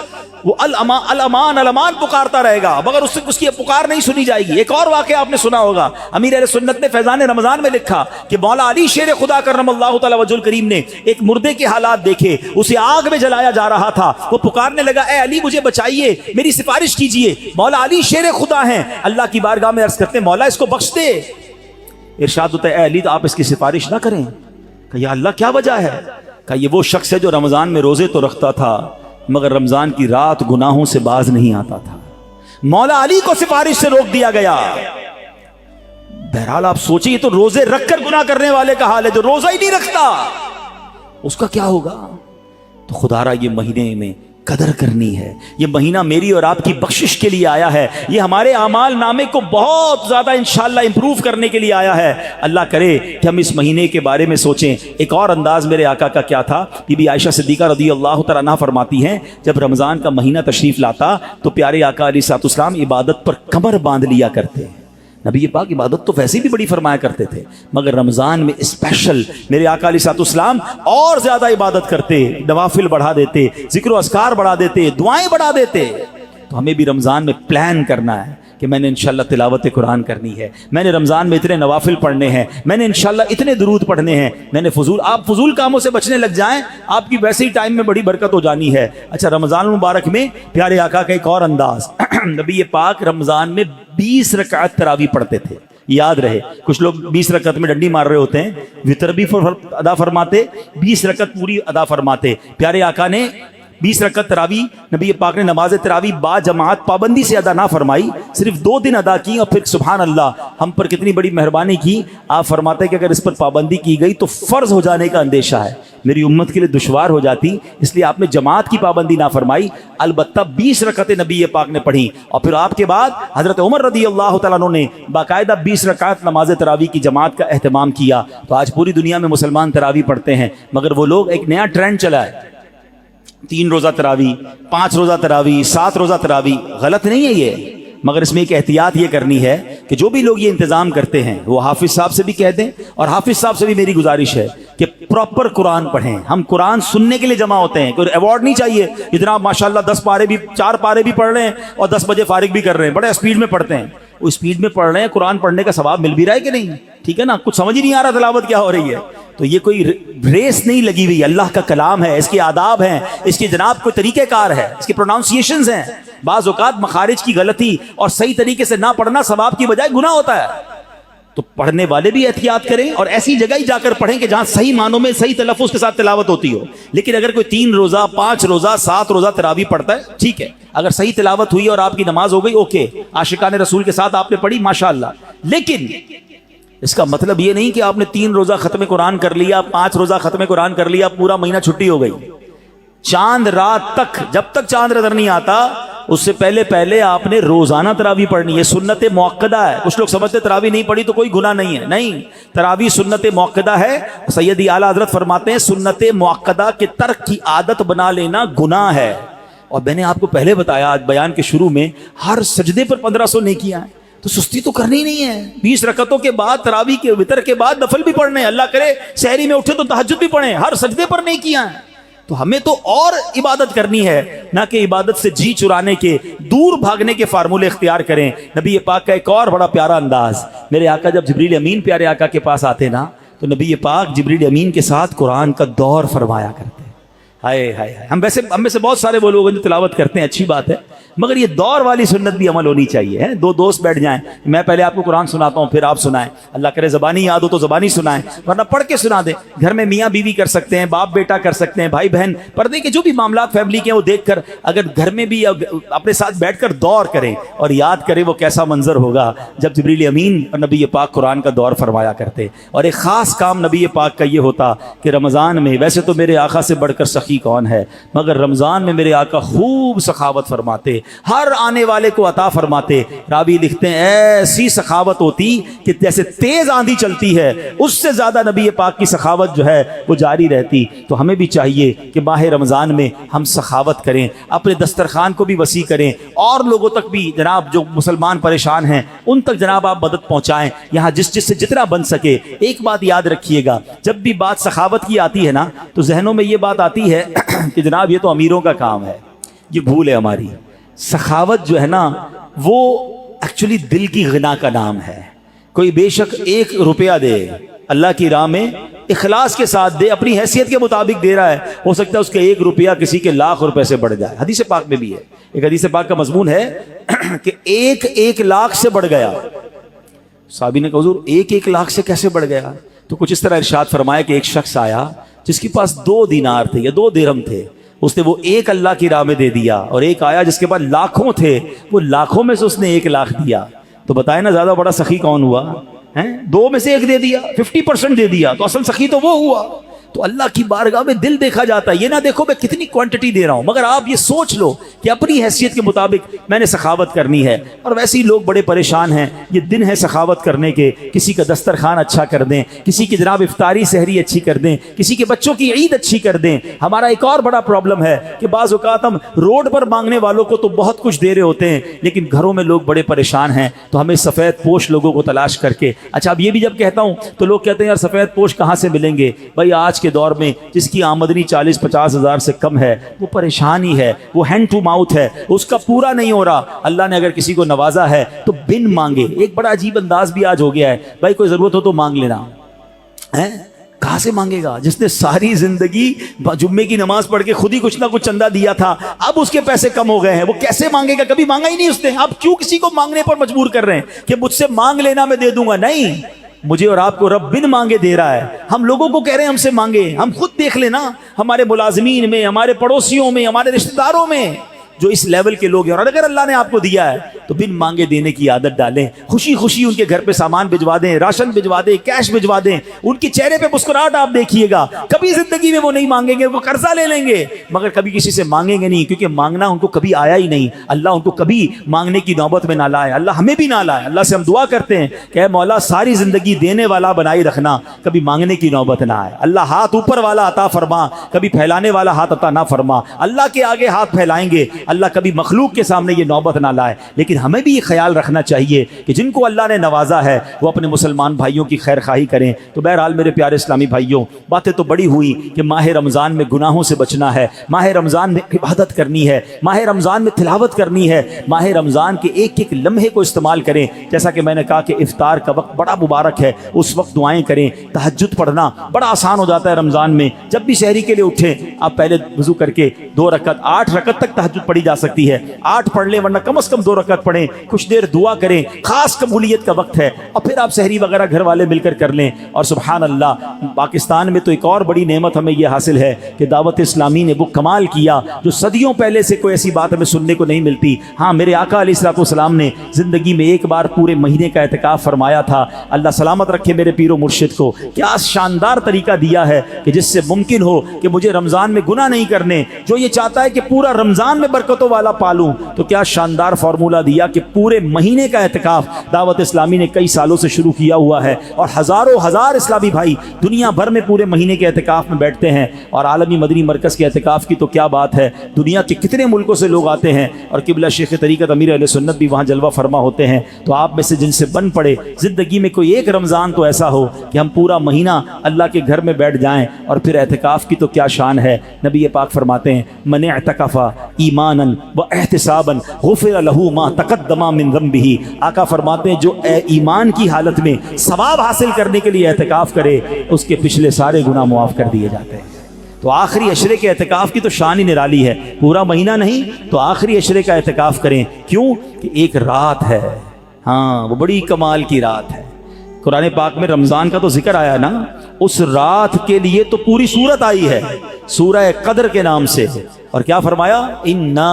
وہ الامان الامان الامان پکارتا رہے گا مگر اس کی پکار نہیں سنی جائے گی. ایک اور واقعہ آپ نے سنا ہوگا، امیر اہل سنت نے فیضان رمضان میں لکھا کہ مولا علی شیر خدا کرم اللہ تعالی وجہ الکریم نے ایک مردے کے حالات دیکھے، اسے آگ میں جلایا جا رہا تھا. وہ پکارنے لگا اے علی مجھے بچائیے، میری سفارش کیجئے. مولا علی شیر خدا ہیں، اللہ کی بارگاہ میں عرض کرتے ہیں مولا اس کو بخش دے. ارشاد ہوتا ہے اے علی آپ اس کی سفارش نہ کریں. کہ یا اللہ کیا وجہ ہے؟ کہ یہ وہ شخص ہے جو رمضان میں روزے تو رکھتا تھا مگر رمضان کی رات گناہوں سے باز نہیں آتا تھا. مولا علی کو سفارش سے روک دیا گیا. بہرحال آپ سوچیں یہ تو روزے رکھ کر گناہ کرنے والے کا حال ہے، جو روزہ ہی نہیں رکھتا اس کا کیا ہوگا. تو خدا را یہ مہینے میں قدر کرنی ہے. یہ مہینہ میری اور آپ کی بخشش کے لیے آیا ہے. یہ ہمارے اعمال نامے کو بہت زیادہ انشاءاللہ امپروو کرنے کے لیے آیا ہے. اللہ کرے کہ ہم اس مہینے کے بارے میں سوچیں. ایک اور انداز میرے آقا کا کیا تھا، بی بی عائشہ صدیقہ رضی اللہ تعالیٰ عنہا فرماتی ہیں جب رمضان کا مہینہ تشریف لاتا تو پیارے آقا علیہ الصلوۃ والسلام عبادت پر کمر باندھ لیا کرتے. نبی پاک عبادت تو ویسے بھی بڑی فرمایا کرتے تھے مگر رمضان میں اسپیشل میرے آقا علیہ الصلوۃ والسلام اور زیادہ عبادت کرتے، نوافل بڑھا دیتے، ذکر و اذکار بڑھا دیتے، دعائیں بڑھا دیتے. تو ہمیں بھی رمضان میں پلان کرنا ہے کہ میں نے انشاءاللہ تلاوت قرآن کرنی ہے، میں نے رمضان میں اتنے نوافل پڑھنے ہیں، میں نے انشاءاللہ اتنے درود پڑھنے ہیں، میں نے آپ فضول کاموں سے بچنے لگ جائیں، آپ کی ویسے ہی ٹائم میں بڑی برکت ہو جانی ہے. اچھا رمضان المبارک میں پیارے آقا کا ایک اور انداز، نبی پاک رمضان میں 20 رکعت تراویح پڑھتے تھے. یاد رہے کچھ لوگ 20 رکعت میں ڈنڈی مار رہے ہوتے ہیں، وتر بھی ادا فرماتے، 20 رکعت پوری ادا فرماتے. پیارے آقا نے 20 رکعت تراویح نبی پاک نے نماز تراویح با جماعت پابندی سے ادا نہ فرمائی، صرف 2 دن ادا کی اور پھر سبحان اللہ ہم پر کتنی بڑی مہربانی کی. آپ فرماتے کہ اگر اس پر پابندی کی گئی تو فرض ہو جانے کا اندیشہ ہے، میری امت کے لیے دشوار ہو جاتی، اس لیے آپ نے جماعت کی پابندی نہ فرمائی. البتہ 20 رکعتیں نبی پاک نے پڑھی اور پھر آپ کے بعد حضرت عمر رضی اللہ تعالیٰ عنہ نے باقاعدہ 20 رکعت نماز تراویح کی جماعت کا اہتمام کیا. تو آج پوری دنیا میں مسلمان تراویح پڑھتے ہیں مگر وہ لوگ ایک نیا ٹرینڈ چلا ہے، 3 روزہ تراویح، 5 روزہ تراویح، 7 روزہ تراویح. غلط نہیں ہے یہ، مگر اس میں ایک احتیاط یہ کرنی ہے کہ جو بھی لوگ یہ انتظام کرتے ہیں وہ حافظ صاحب سے بھی کہہ دیں اور حافظ صاحب سے بھی میری گزارش ہے کہ پراپر قرآن پڑھیں. ہم قرآن سننے کے لیے جمع ہوتے ہیں، کوئی ایوارڈ نہیں چاہیے. اتنا ماشاءاللہ 10 پارے بھی 4 پارے بھی پڑھ رہے ہیں اور 10 بجے فارغ بھی کر رہے ہیں، بڑے اسپیڈ میں پڑھتے ہیں. وہ اسپیڈ میں پڑھ رہے ہیں، قرآن پڑھنے کا ثواب مل بھی رہا ہے کہ نہیں؟ ٹھیک ہے نا، کچھ سمجھ ہی نہیں آ رہا تلاوت کیا ہو رہی ہے. تو یہ کوئی ریس نہیں لگی ہوئی، اللہ کا کلام ہے، اس کے آداب ہیں، اس کی جناب کوئی طریقہ کار ہے، اس کی پروناؤنسیشنز ہیں. بعض اوقات مخارج کی غلطی اور صحیح طریقے سے نہ پڑھنا ثواب کی بجائے گناہ ہوتا ہے. تو پڑھنے والے بھی احتیاط کریں اور ایسی جگہ ہی جا کر پڑھیں کہ جہاں صحیح معنوں میں صحیح تلفظ کے ساتھ تلاوت ہوتی ہو. لیکن اگر کوئی 3 روزہ 5 روزہ 7 روزہ تراویح پڑھتا ہے ٹھیک ہے، اگر صحیح تلاوت ہوئی اور آپ کی نماز ہو گئی اوکے، عاشقان رسول کے ساتھ آپ نے پڑھی ماشاءاللہ. لیکن اس کا مطلب یہ نہیں کہ آپ نے 3 روزہ ختم قرآن کر لیا، 5 روزہ ختم قرآن کر لیا، پورا مہینہ چھٹی ہو گئی. چاند رات تک، جب تک چاند نظر نہیں آتا اس سے پہلے آپ نے روزانہ تراویح پڑھنی ہے. سنت موقدہ ہے. کچھ لوگ سمجھتے تراویح نہیں پڑھی تو کوئی گناہ نہیں ہے، نہیں، تراویح سنت موقدہ ہے. سیدی اعلیٰ حضرت فرماتے ہیں سنت موقدہ کے ترک کی عادت بنا لینا گناہ ہے. اور میں نے آپ کو پہلے بتایا آج بیان کے شروع میں، ہر سجدے پر 1500 نیکیاں ہیں. تو سستی تو کرنی نہیں ہے. 20 رکعتوں کے بعد تراویح کے وتر کے بعد نفل بھی پڑھنے، اللہ کرے سحری میں اٹھے تو تہجد بھی پڑھیں، ہر سجدے پر نیکیاں ہیں. تو ہمیں تو اور عبادت کرنی ہے، نہ کہ عبادت سے جی چرانے کے، دور بھاگنے کے فارمولے اختیار کریں. نبی پاک کا ایک اور بڑا پیارا انداز، میرے آقا جب جبریل امین پیارے آقا کے پاس آتے نا تو نبی پاک جبریل امین کے ساتھ قرآن کا دور فرمایا کرتے. ہائے ہائے، ہم میں سے بہت سارے وہ لوگ جو تلاوت کرتے ہیں، اچھی بات ہے، مگر یہ دور والی سنت بھی عمل ہونی چاہیے. 2 دوست بیٹھ جائیں، میں پہلے آپ کو قرآن سناتا ہوں پھر آپ سنائیں، اللہ کرے زبانی یاد ہو تو زبانی سنائیں ورنہ پڑھ کے سنا دیں. گھر میں میاں بیوی کر سکتے ہیں، باپ بیٹا کر سکتے ہیں، بھائی بہن، پردے کے جو بھی معاملات فیملی کے ہیں وہ دیکھ کر اگر گھر میں بھی اپنے ساتھ بیٹھ کر دور کریں اور یاد کریں وہ کیسا منظر ہوگا جب جبریل امین اور نبی پاک قرآن کا دور فرمایا کرتے. اور ایک خاص کام نبی پاک کا یہ ہوتا کہ رمضان میں، ویسے تو میرے آقا سے بڑھ کر سخی کون ہے، مگر رمضان میں میرے آقا خوب سخاوت فرماتے. ہر آنے والے کو عطا فرماتے. راوی لکھتے ہیں ایسی سخاوت ہوتی کہ جیسے تیز آندھی چلتی ہے اس سے زیادہ نبی پاک کی سخاوت جو ہے وہ جاری رہتی. تو ہمیں بھی چاہیے کہ ماہ رمضان میں ہم سخاوت کریں, اپنے دسترخوان کو بھی وسیع کریں, اور لوگوں تک بھی جناب جو مسلمان پریشان ہیں ان تک جناب آپ مدد پہنچائیں یہاں جس سے جتنا بن سکے. ایک بات یاد رکھیے گا, جب بھی بات سخاوت کی آتی ہے نا تو ذہنوں میں یہ بات آتی ہے کہ جناب یہ تو امیروں کا کام ہے. یہ بھول ہے ہماری. سخاوت جو ہے نا وہ ایکچولی دل کی غنا کا نام ہے. کوئی بے شک 1 روپیہ دے اللہ کی راہ میں اخلاص کے ساتھ دے, اپنی حیثیت کے مطابق دے رہا ہے, ہو سکتا ہے اس کے 1 روپیہ کسی کے لاکھ روپے سے بڑھ جائے. حدیث پاک میں بھی ہے, ایک حدیث پاک کا مضمون ہے کہ 1 لاکھ سے بڑھ گیا. صحابی نے کہا حضور 1 لاکھ سے کیسے بڑھ گیا؟ تو کچھ اس طرح ارشاد فرمایا کہ ایک شخص آیا جس کے پاس 2 دینار تھے یا 2 درہم تھے, اس نے وہ 1 اللہ کی راہ میں دے دیا, اور ایک آیا جس کے پاس لاکھوں تھے, وہ لاکھوں میں سے اس نے 1 لاکھ دیا. تو بتائیں نا زیادہ بڑا سخی کون ہوا؟ 2 میں سے 1 دے دیا, 50% دے دیا, تو اصل سخی تو وہ ہوا. تو اللہ کی بارگاہ میں دل دیکھا جاتا ہے. یہ نہ دیکھو میں کتنی کوانٹٹی دے رہا ہوں, مگر آپ یہ سوچ لو کہ اپنی حیثیت کے مطابق میں نے سخاوت کرنی ہے. اور ویسے ہی لوگ بڑے پریشان ہیں, یہ دن ہے سخاوت کرنے کے. کسی کا دسترخوان اچھا کر دیں, کسی کی جناب افطاری سحری اچھی کر دیں, کسی کے بچوں کی عید اچھی کر دیں. ہمارا ایک اور بڑا پرابلم ہے کہ بعض اوقات ہم روڈ پر مانگنے والوں کو تو بہت کچھ دے رہے ہوتے ہیں, لیکن گھروں میں لوگ بڑے پریشان ہیں. تو ہمیں سفید پوش لوگوں کو تلاش کر کے, اچھا اب یہ بھی جب کہتا ہوں تو لوگ کہتے ہیں یار سفید پوش کہاں سے ملیں گے؟ بھائی آج کے دور میں جس کی آمدنی 40-50 ہزار سے کم ہے وہ پریشان ہی ہے, وہ ہینڈ ٹو ماؤتھ ہے, اس کا پورا نہیں ہو رہا. اللہ نے اگر کسی کو نوازا ہے تو بن مانگے. ایک بڑا عجیب انداز بھی آج ہو گیا ہے, بھائی کوئی ضرورت ہو تو مانگ لینا. کہاں سے مانگے گا جس نے ساری زندگی جمعے کی نماز پڑھ کے خود ہی کچھ نہ کچھ چندہ دیا تھا, اب اس کے پیسے کم ہو گئے ہیں, وہ کیسے مانگے گا؟ کبھی مانگا ہی نہیں اس نے. آپ کیوں کسی کو مانگنے پر مجبور کر رہے ہیں کہ مجھ سے مانگ لینا میں دے دوں گا؟ نہیں, مجھے اور آپ کو رب بن مانگے دے رہا ہے. ہم لوگوں کو کہہ رہے ہیں ہم سے مانگے. ہم خود دیکھ لینا ہمارے ملازمین میں, ہمارے پڑوسیوں میں, ہمارے رشتہ داروں میں جو اس لیول کے لوگ ہیں, اور اگر اللہ نے آپ کو دیا ہے تو بن مانگے دینے کی عادت ڈالیں. خوشی خوشی ان کے گھر پہ سامان بھجوا دیں, راشن بھجوا دیں, کیش بھجوا دیں. ان کے چہرے پہ مسکراہٹ آپ دیکھیے گا. کبھی زندگی میں وہ نہیں مانگیں گے, وہ قرضہ لے لیں گے مگر کبھی کسی سے مانگیں گے نہیں, کیونکہ مانگنا ان کو کبھی آیا ہی نہیں. اللہ ان کو کبھی مانگنے کی نوبت میں نہ لائے, اللہ ہمیں بھی نہ لائے. اللہ سے ہم دعا کرتے ہیں کہ اے مولا ساری زندگی دینے والا بنائی رکھنا, کبھی مانگنے کی نوبت نہ آئے. اللہ ہاتھ اوپر والا عطا فرما, کبھی پھیلانے والا ہاتھ عطا نہ فرما. اللہ کے آگے ہاتھ پھیلائیں گے, اللہ کبھی مخلوق کے سامنے یہ نوبت نہ لائے. لیکن ہمیں بھی یہ خیال رکھنا چاہیے کہ جن کو اللہ نے نوازا ہے وہ اپنے مسلمان بھائیوں کی خیر خواہی کریں. تو بہرحال میرے پیارے اسلامی بھائیوں, باتیں تو بڑی ہوئی کہ ماہ رمضان میں گناہوں سے بچنا ہے, ماہ رمضان میں عبادت کرنی ہے, ماہ رمضان میں تلاوت کرنی ہے, ماہ رمضان کے ایک ایک لمحے کو استعمال کریں. جیسا کہ میں نے کہا کہ افطار کا وقت بڑا مبارک ہے, اس وقت دعائیں کریں. تہجد پڑھنا بڑا آسان ہو جاتا ہے رمضان میں. جب بھی سحری کے لیے اٹھیں آپ پہلے وضو کر کے 2 رکعت 8 رکعت تک تہجد پڑھی جا سکتی ہے, 8 پڑھ لیں ورنہ کم از کم 2 رکعت پڑھیں, کچھ دیر دعا کریں, خاص قبولیت کا وقت ہے. اور پھر آپ سحری وغیرہ گھر والے مل کر لیں. اور سبحان اللہ, پاکستان میں تو ایک اور بڑی نعمت ہمیں یہ حاصل ہے کہ دعوت اسلامی نے وہ کمال کیا جو صدیوں پہلے سے کوئی ایسی بات ہمیں سننے کو نہیں ملتی. ہاں میرے آقا علیہ الصلوۃ والسلام نے زندگی میں ایک بار پورے مہینے کا اعتکاف فرمایا تھا. اللہ سلامت رکھے میرے پیر و مرشد کو, کیا شاندار طریقہ دیا ہے کہ جس سے ممکن ہو کہ مجھے رمضان میں گناہ نہیں کرنے. جو یہ چاہتا ہے کہ پورا رمضان میں برکتوں والا پالوں, تو کیا شاندار فارمولہ دیا کہ پورے مہینے کا اعتکاف دعوت اسلامی نے کئی سالوں سے شروع کیا ہوا ہے, اور ہزاروں ہزار اسلامی بھائی دنیا بھر میں پورے مہینے کے اعتکاف میں بیٹھتے ہیں. اور عالمی مدنی مرکز کے اعتکاف کی تو کیا بات ہے, دنیا کے کتنے ملکوں سے لوگ آتے ہیں, اور قبلہ شیخ طریقت امیر اہل سنت بھی وہاں جلوہ فرما ہوتے ہیں. تو آپ میں سے جن سے بن پڑے زندگی میں کوئی ایک رمضان تو ایسا ہو کہ ہم پورا مہینہ اللہ کے گھر میں بیٹھ جائیں. اور پھر اعتکاف کی تو کیا شان ہے. نبی پاک فرماتے ہیں من اعتکف ایمانا و احتسابا غفر له ما تقدم من ذنبه. آقا فرماتے ہیں جو ایمان کی حالت میں ثواب حاصل کرنے کے لیے اعتکاف کرے اس کے پچھلے سارے گناہ معاف کر دیے جاتے ہیں. تو آخری عشرے کے اعتکاف کی تو شان ہی نرالی ہے. پورا مہینہ نہیں تو آخری عشرے کا اعتکاف کریں. کیوں کہ ایک رات ہے, ہاں وہ بڑی کمال کی رات ہے. قرآن پاک میں رمضان کا تو ذکر آیا نا, اس رات کے لیے تو پوری سورت آئی ہے, سورہ قدر کے نام سے. اور کیا فرمایا؟ انا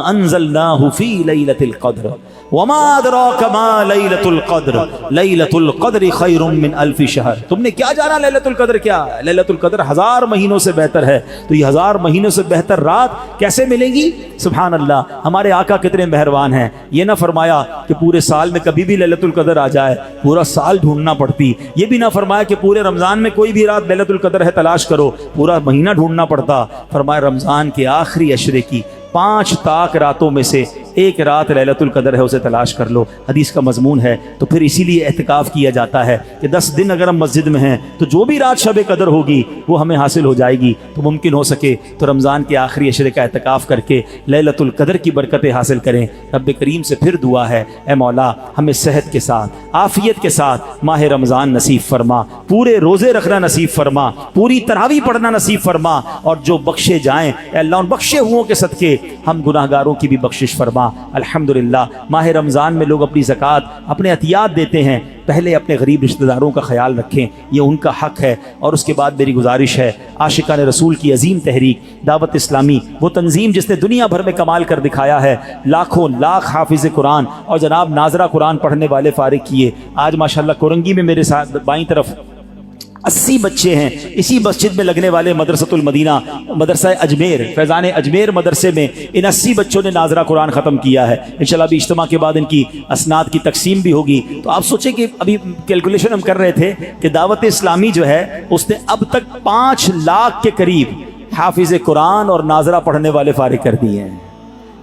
انزلناہ فی لیلۃ القدر وما ادراک ما لیلۃ القدر لیلۃ القدر خیر من الف شہر. تم نے کیا جانا لیلۃ القدر کیا؟ لیلۃ القدر 1000 مہینوں سے بہتر ہے. تو یہ 1000 مہینوں سے بہتر رات کیسے ملے گی؟ سبحان اللہ. ہمارے آقا کتنے مہربان ہیں. یہ نہ فرمایا کہ پورے سال میں کبھی بھی لیلۃ القدر آ جائے، پورا سال ڈھونڈنا پڑتی. یہ بھی نہ فرمایا کہ پورے رمضان میں کوئی بھی رات لیلۃ القدر ہے تلاش کرو، پورا مہینہ ڈھونڈنا پڑتا. فرمایا رمضان کے آخری عشرے کی 5 طاق راتوں میں سے ایک رات لیلۃ القدر ہے، اسے تلاش کر لو. حدیث کا مضمون ہے. تو پھر اسی لیے اعتکاف کیا جاتا ہے کہ 10 دن اگر ہم مسجد میں ہیں تو جو بھی رات شب قدر ہوگی وہ ہمیں حاصل ہو جائے گی. تو ممکن ہو سکے تو رمضان کے آخری عشرے کا اعتکاف کر کے لیلۃ القدر کی برکتیں حاصل کریں. رب کریم سے پھر دعا ہے، اے مولا ہمیں صحت کے ساتھ عافیت کے ساتھ ماہ رمضان نصیب فرما، پورے روزے رکھنا نصیب فرما، پوری تراویح پڑھنا نصیب فرما، اور جو بخشے جائیں اے اللہ ان بخشے ہوں کے صدقے ہم گناہ گاروں کی بھی بخشش فرما. الحمدللہ ماہ رمضان میں لوگ اپنی زکوٰۃ اپنے عطیات دیتے ہیں. پہلے اپنے غریب رشتہ داروں کا خیال رکھیں، یہ ان کا حق ہے. اور اس کے بعد میری گزارش ہے، عاشقان رسول کی عظیم تحریک دعوت اسلامی، وہ تنظیم جس نے دنیا بھر میں کمال کر دکھایا ہے، لاکھوں لاکھ حافظ قرآن اور جناب ناظرہ قرآن پڑھنے والے فارغ کیے. آج ماشاءاللہ کورنگی میں میرے ساتھ بائیں طرف 80 بچے ہیں اسی مسجد میں لگنے والے مدرسۃ المدینہ مدرسہ اجمیر فیضان اجمیر مدرسے میں ان 80 بچوں نے ناظرہ قرآن ختم کیا ہے. انشاءاللہ ابھی اجتماع کے بعد ان کی اسناد کی تقسیم بھی ہوگی. تو آپ سوچیں کہ ابھی کیلکولیشن ہم کر رہے تھے کہ دعوت اسلامی جو ہے اس نے اب تک 5 لاکھ کے قریب حافظ قرآن اور ناظرہ پڑھنے والے فارغ کر دیے ہیں.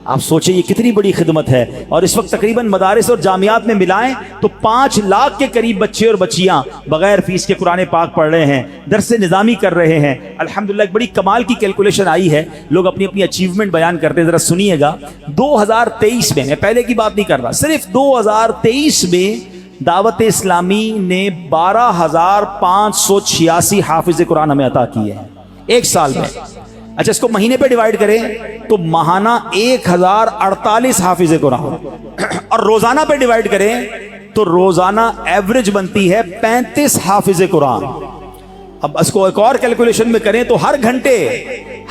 آپ سوچیں یہ کتنی بڑی خدمت ہے. اور اس وقت تقریباً مدارس اور جامعات میں ملائیں تو 5 لاکھ کے قریب بچے اور بچیاں بغیر فیس کے قرآن پاک پڑھ رہے ہیں، درس نظامی کر رہے ہیں. الحمدللہ ایک بڑی کمال کی کیلکولیشن آئی ہے. لوگ اپنی اپنی اچیومنٹ بیان کرتے ہیں، ذرا سنیے گا. 2023 میں، میں پہلے کی بات نہیں کر رہا، صرف 2023 میں دعوت اسلامی نے 12,586 حافظ قرآن ہمیں عطا کیے ہیں ایک سال میں. اچھا اس کو مہینے پہ ڈیوائیڈ کریں تو ماہانہ 1048 حافظ قرآن، اور روزانہ پہ ڈیوائیڈ کریں تو روزانہ ایوریج بنتی ہے 35 حافظ قرآن. اب اس کو ایک اور کیلکولیشن میں کریں تو ہر گھنٹے،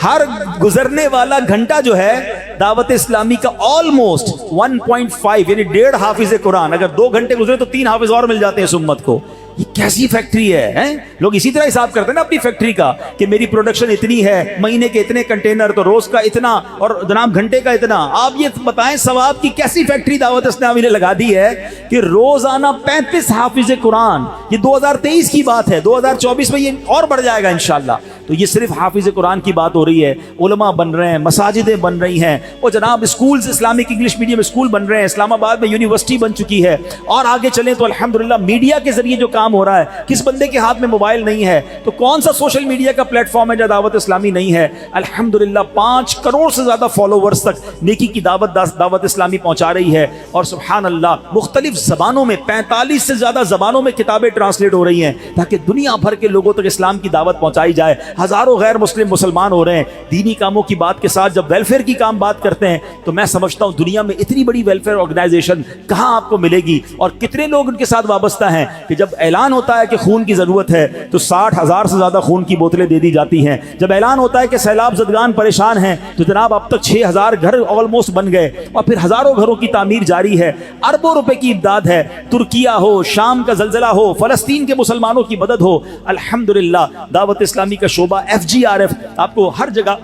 ہر گزرنے والا گھنٹہ جو ہے دعوت اسلامی کا آلموسٹ 1.5 یعنی 1.5 حافظ قرآن. اگر 2 گھنٹے گزرے تو 3 حافظ اور مل جاتے ہیں اس امت کو. یہ کیسی فیکٹری ہے؟ لوگ اسی طرح حساب کرتے ہیں نا اپنی فیکٹری کا کہ میری پروڈکشن اتنی ہے، مہینے کے اتنے کنٹینر، تو روز کا اتنا، اور جناب گھنٹے کا اتنا. آپ یہ بتائیں ثواب کی کیسی فیکٹری دعوت اسلامی نے لگا دی ہے کہ روزانہ 35 حافظ قرآن. یہ 2023 کی بات ہے، 2024 میں یہ اور بڑھ جائے گا انشاءاللہ. تو یہ صرف حافظ قرآن کی بات ہو رہی ہے. علماء بن رہے ہیں، مساجدیں بن رہی ہیں، وہ جناب schools Islamic English medium school بن رہے ہیں. اسلام آباد میں یونیورسٹی بن چکی ہے. اور آگے چلیں تو الحمدللہ میڈیا کے ذریعے جو کام ہو رہا ہے، کس بندے کے ہاتھ میں موبائل نہیں ہے تو کون سا سوشل میڈیا کا پلیٹ فارم ہے جہاں دعوت اسلامی نہیں ہے؟ الحمدللہ 5 کروڑ سے زیادہ فالوورز تک نیکی کی دعوت اسلامی پہنچا رہی ہے. اور سبحان اللہ مختلف زبانوں میں 45 سے زیادہ زبانوں میں کتابیں ٹرانسلیٹ ہو رہی ہیں تاکہ دنیا بھر کے لوگوں تک اسلام کی دعوت پہنچائی جائے. ہزاروں غیر مسلمان ہو رہے ہیں. دینی کاموں کی بات کے ساتھ جب ویلفیئر کی کام بات کرتے ہیں تو میں سمجھتا ہوں دنیا میں اتنی بڑی ویلفیئر آرگنائزیشن کہاں آپ کو ملے گی، اور کتنے لوگ ان کے ساتھ وابستہ ہیں کہ جب اعلان ہوتا ہے کہ خون کی ضرورت ہے تو 60,000 سے زیادہ خون کی بوتلیں دے دی جاتی ہیں. جب اعلان ہوتا ہے کہ سیلاب زدگان پریشان ہیں تو جناب اب تک 6,000 گھر آلموسٹ بن گئے، اور پھر ہزاروں گھروں کی تعمیر جاری ہے. اربوں روپے کی امداد ہے. ترکیہ ہو، شام کا زلزلہ ہو، فلسطین کے مسلمانوں کی مدد ہو. الحمدللہ دعوت اسلامی کا شعبہ FGRF آپ کو ہر جگہ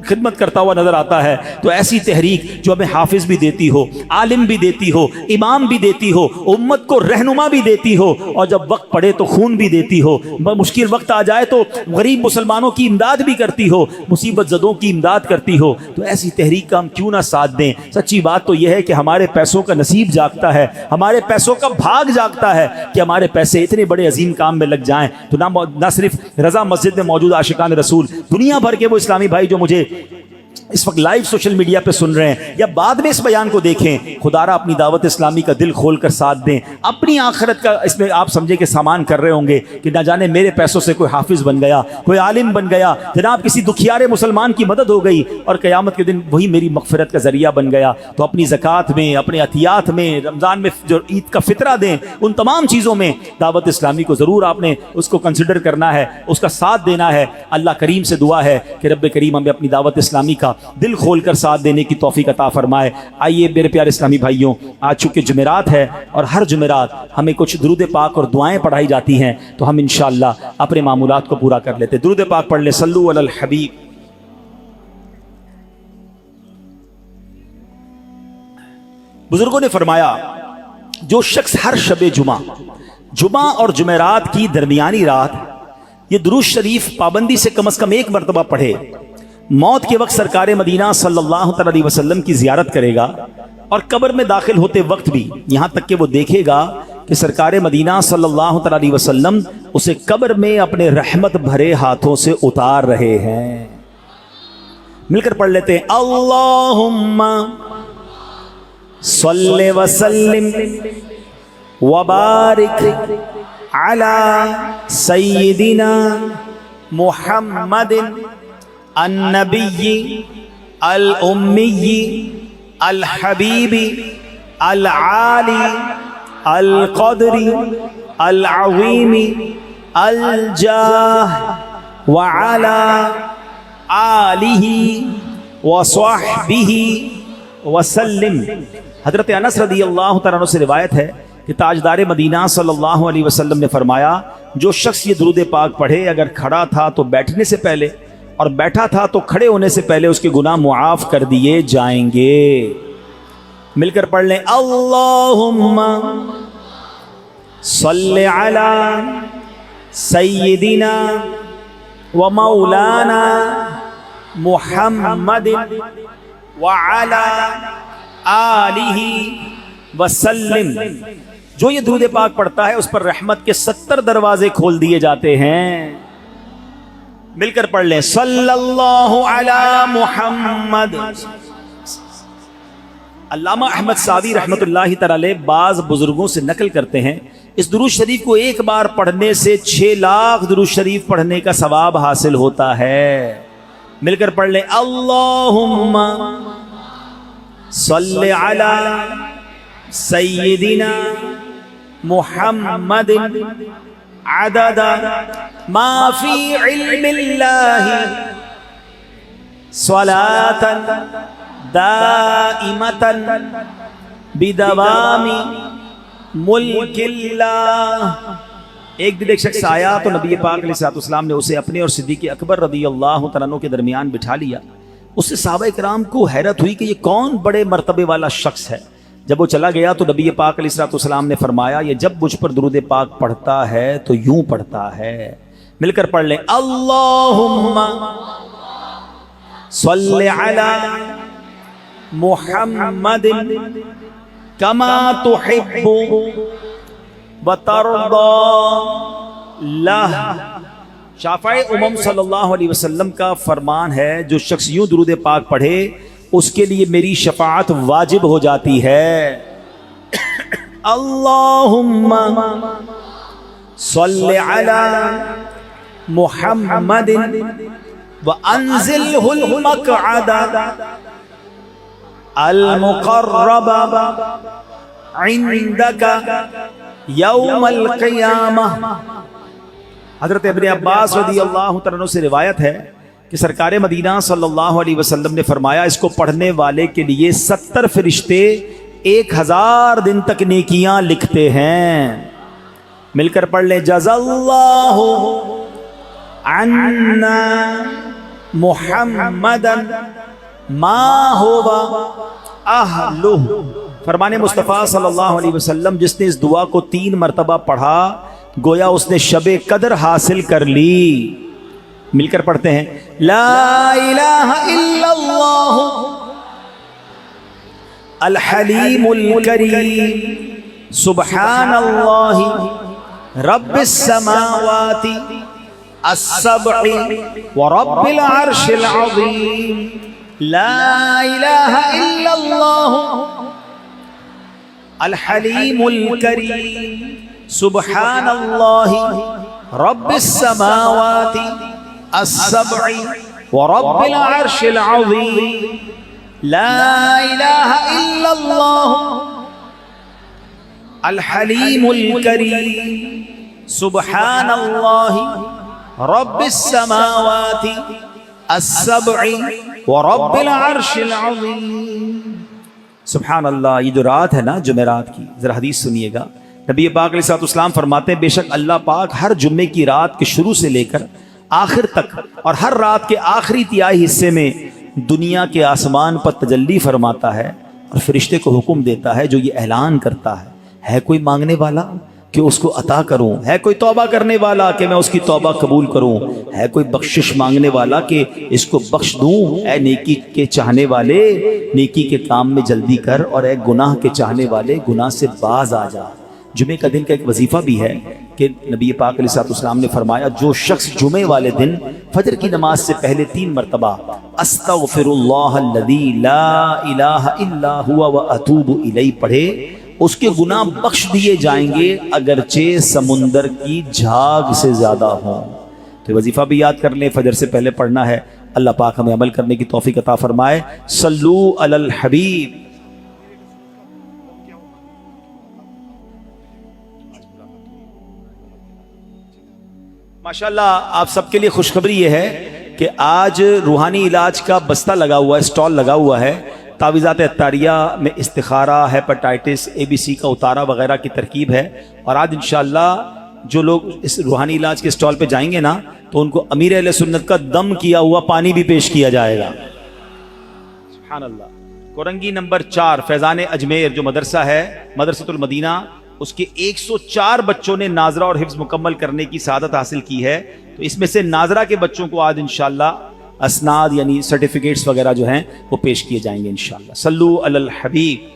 خدمت کرتا ہوا نظر آتا ہے. تو ایسی تحریک جو ہمیں حافظ بھی دیتی ہو، عالم بھی دیتی ہو، امام بھی دیتی ہو، امت کو رہنما بھی دیتی ہو، اور جب وقت پڑے تو خون بھی دیتی ہو، مشکل وقت آ جائے تو غریب مسلمانوں کی امداد بھی کرتی ہو، مصیبت زدوں کی امداد کرتی ہو، تو ایسی تحریک کا ہم کیوں نہ ساتھ دیں. سچی بات تو یہ ہے کہ ہمارے پیسوں کا نصیب جاگتا ہے، ہمارے پیسوں کا بھاگ جاگتا ہے کہ ہمارے پیسے اتنے بڑے عظیم کام میں لگ جائیں. تو نہ صرف رضا مسجد میں موجود عاشقان رسول، دنیا بھر کے وہ اسلامی بھائی جو مجھے اس وقت لائیو سوشل میڈیا پہ سن رہے ہیں یا بعد میں اس بیان کو دیکھیں، خدا را اپنی دعوت اسلامی کا دل کھول کر ساتھ دیں. اپنی آخرت کا اس میں آپ سمجھے کہ سامان کر رہے ہوں گے کہ نہ جانے میرے پیسوں سے کوئی حافظ بن گیا، کوئی عالم بن گیا، جناب کسی دکھیارے مسلمان کی مدد ہو گئی اور قیامت کے دن وہی میری مغفرت کا ذریعہ بن گیا. تو اپنی زکوٰۃ میں، اپنے عطیات میں، رمضان میں جو عید کا فطرہ دیں، ان تمام چیزوں میں دعوت اسلامی کو ضرور آپ نے اس کو کنسیڈر کرنا ہے، اس کا ساتھ دینا ہے. اللہ کریم سے دعا ہے کہ رب کریم ہمیں اپنی دعوت اسلامی کا دل کھول کر ساتھ دینے کی توفیق عطا فرمائے۔ آئیے میرے پیارے اسلامی بھائیوں، آج چونکہ جمعرات ہے اور ہر جمعرات ہمیں کچھ درود پاک اور دعائیں پڑھائی جاتی ہیں، تو ہم انشاءاللہ اپنے معمولات کو پورا کر لیتے۔ درود پاک پڑھ لیں، صلو علی الحبیب۔ بزرگوں نے فرمایا جو شخص ہر شب جمعہ اور جمعرات کی درمیانی رات یہ درود شریف پابندی سے کم از کم ایک مرتبہ پڑھے، موت کے وقت سرکار مدینہ صلی اللہ علیہ وسلم کی زیارت کرے گا، اور قبر میں داخل ہوتے وقت بھی یہاں تک کہ وہ دیکھے گا کہ سرکار مدینہ صلی اللہ علیہ وسلم اسے قبر میں اپنے رحمت بھرے ہاتھوں سے اتار رہے ہیں۔ مل کر پڑھ لیتے ہیں، اللہم صلی وسلم وبارک علی سیدنا محمد النبی الامی الحبیب العالی القدر العظیم الجاہ وعلی آلہ وصحبہ وسلم۔ حضرت انس رضی اللہ تعالیٰ عنہ سے روایت ہے کہ تاجدار مدینہ صلی اللہ علیہ وسلم نے فرمایا جو شخص یہ درود پاک پڑھے، اگر کھڑا تھا تو بیٹھنے سے پہلے اور بیٹھا تھا تو کھڑے ہونے سے پہلے اس کے گناہ معاف کر دیے جائیں گے۔ مل کر پڑھ لیں، اللہم صلی علی سیدنا و مولانا محمد وعلی آلہ وسلم۔ جو یہ درود پاک پڑھتا ہے اس پر رحمت کے 70 دروازے کھول دیے جاتے ہیں۔ مل کر پڑھ لیں، صلی اللہ علی محمد۔ علامہ احمد سعدی رحمۃ اللہ تعالی بعض بزرگوں سے نقل کرتے ہیں اس درود شریف کو ایک بار پڑھنے سے 6 لاکھ درود شریف پڑھنے کا ثواب حاصل ہوتا ہے۔ مل کر پڑھ لیں، اللہم صلی علی سیدنا محمد عدد ما فی علم اللہ صلاۃ دائمۃ بدوام ملک اللہ۔ ایک دن ایک شخص آیا تو نبی پاک علیہ الصلوۃ والسلام نے اسے اپنے اور صدیق اکبر رضی اللہ تعالیٰ عنہ کے درمیان بٹھا لیا۔ اس سے صحابہ کرام کو حیرت ہوئی کہ یہ کون بڑے مرتبے والا شخص ہے۔ جب وہ چلا گیا تو نبی پاک علیہ الصلوۃ والسلام نے فرمایا یہ جب مجھ پر درود پاک پڑھتا ہے تو یوں پڑھتا ہے۔ مل کر پڑھ لیں، اللہم صلی علی محمد کما تحب وترضى لہ۔ شافعی امم صلی اللہ علیہ وسلم کا فرمان ہے جو شخص یوں درود پاک پڑھے اس کے لیے میری شفاعت واجب ہو جاتی ہے۔ اللہم صلی علی محمد وانزلہ المقعد المقرب عندک یوم القیامہ۔ حضرت ابن عباس رضی اللہ تعالیٰ عنہ سے روایت ہے کہ سرکار مدینہ صلی اللہ علیہ وسلم نے فرمایا اس کو پڑھنے والے کے لیے 70 فرشتے 1000 دن تک نیکیاں لکھتے ہیں۔ مل کر پڑھ لیں، جزا اللہ عنا محمدا ما ہوا اہلہ۔ فرمان مصطفیٰ صلی اللہ علیہ وسلم جس نے اس دعا کو 3 مرتبہ پڑھا گویا اس نے شب قدر حاصل کر لی۔ مل کر پڑھتے ہیں، لا الہ الا اللہ الحلیم الکریم سبحان اللہ رب السماوات السبع ورب العرش العظیم۔ لا الہ الا اللہ الحلیم الکریم سبحان اللہ رب السماوات السبع ورب العرش العظیم۔ لا الہ الا اللہ الحلیم الکریم سبحان اللہ رب السماوات السبع ورب العرش العظیم. سبحان اللہ. یہ جو رات ہے نا جمعرات کی، ذرا حدیث سنیے گا. نبی پاک علیہ الصلوۃ والسلام فرماتے ہیں بے شک اللہ پاک ہر جمعے کی رات کے شروع سے لے کر آخر تک اور ہر رات کے آخری تہائی حصے میں دنیا کے آسمان پر تجلی فرماتا ہے اور فرشتے کو حکم دیتا ہے جو یہ اعلان کرتا ہے کوئی مانگنے والا کہ اس کو عطا کروں، ہے کوئی توبہ کرنے والا کہ میں اس کی توبہ قبول کروں، ہے کوئی بخشش مانگنے والا کہ اس کو بخش دوں، اے نیکی کے چاہنے والے نیکی کے کام میں جلدی کر، اور اے گناہ کے چاہنے والے گناہ سے باز آ جا. جمعے کا دن کا ایک وظیفہ بھی ہے کہ نبی پاک علیہ الصلوۃ والسلام نے فرمایا جو شخص جمعے والے دن فجر کی نماز سے پہلے 3 مرتبہ استغفر اللہ الذی لا الہ الا هو واتوب الیہ پڑھے، اس کے گناہ بخش دیے جائیں گے اگرچہ سمندر کی جھاگ سے زیادہ ہوں. تو یہ وظیفہ بھی یاد کر لیں، فجر سے پہلے پڑھنا ہے. اللہ پاک ہمیں عمل کرنے کی توفیق عطا فرمائے. صلو علی الحبیب. ماشاءاللہ آپ سب کے لیے خوشخبری یہ ہے کہ آج روحانی علاج کا بستہ لگا ہوا ہے، اسٹال لگا ہوا ہے. تعویذات عطاریہ میں استخارہ، ہیپاٹائٹس، ABC کا اتارا وغیرہ کی ترکیب ہے. اور آج انشاءاللہ جو لوگ اس روحانی علاج کے اسٹال پہ جائیں گے نا تو ان کو امیر اہل سنت کا دم کیا ہوا پانی بھی پیش کیا جائے گا. سبحان اللہ. کورنگی نمبر 4 فیضان اجمیر جو مدرسہ ہے مدرسۃ المدینہ، اس کے 104 بچوں نے ناظرہ اور حفظ مکمل کرنے کی سعادت حاصل کی ہے. تو اس میں سے ناظرہ کے بچوں کو آج انشاءاللہ اسناد یعنی سرٹیفکیٹس وغیرہ جو ہیں وہ پیش کیے جائیں گے انشاءاللہ. صلو علی الحبیب.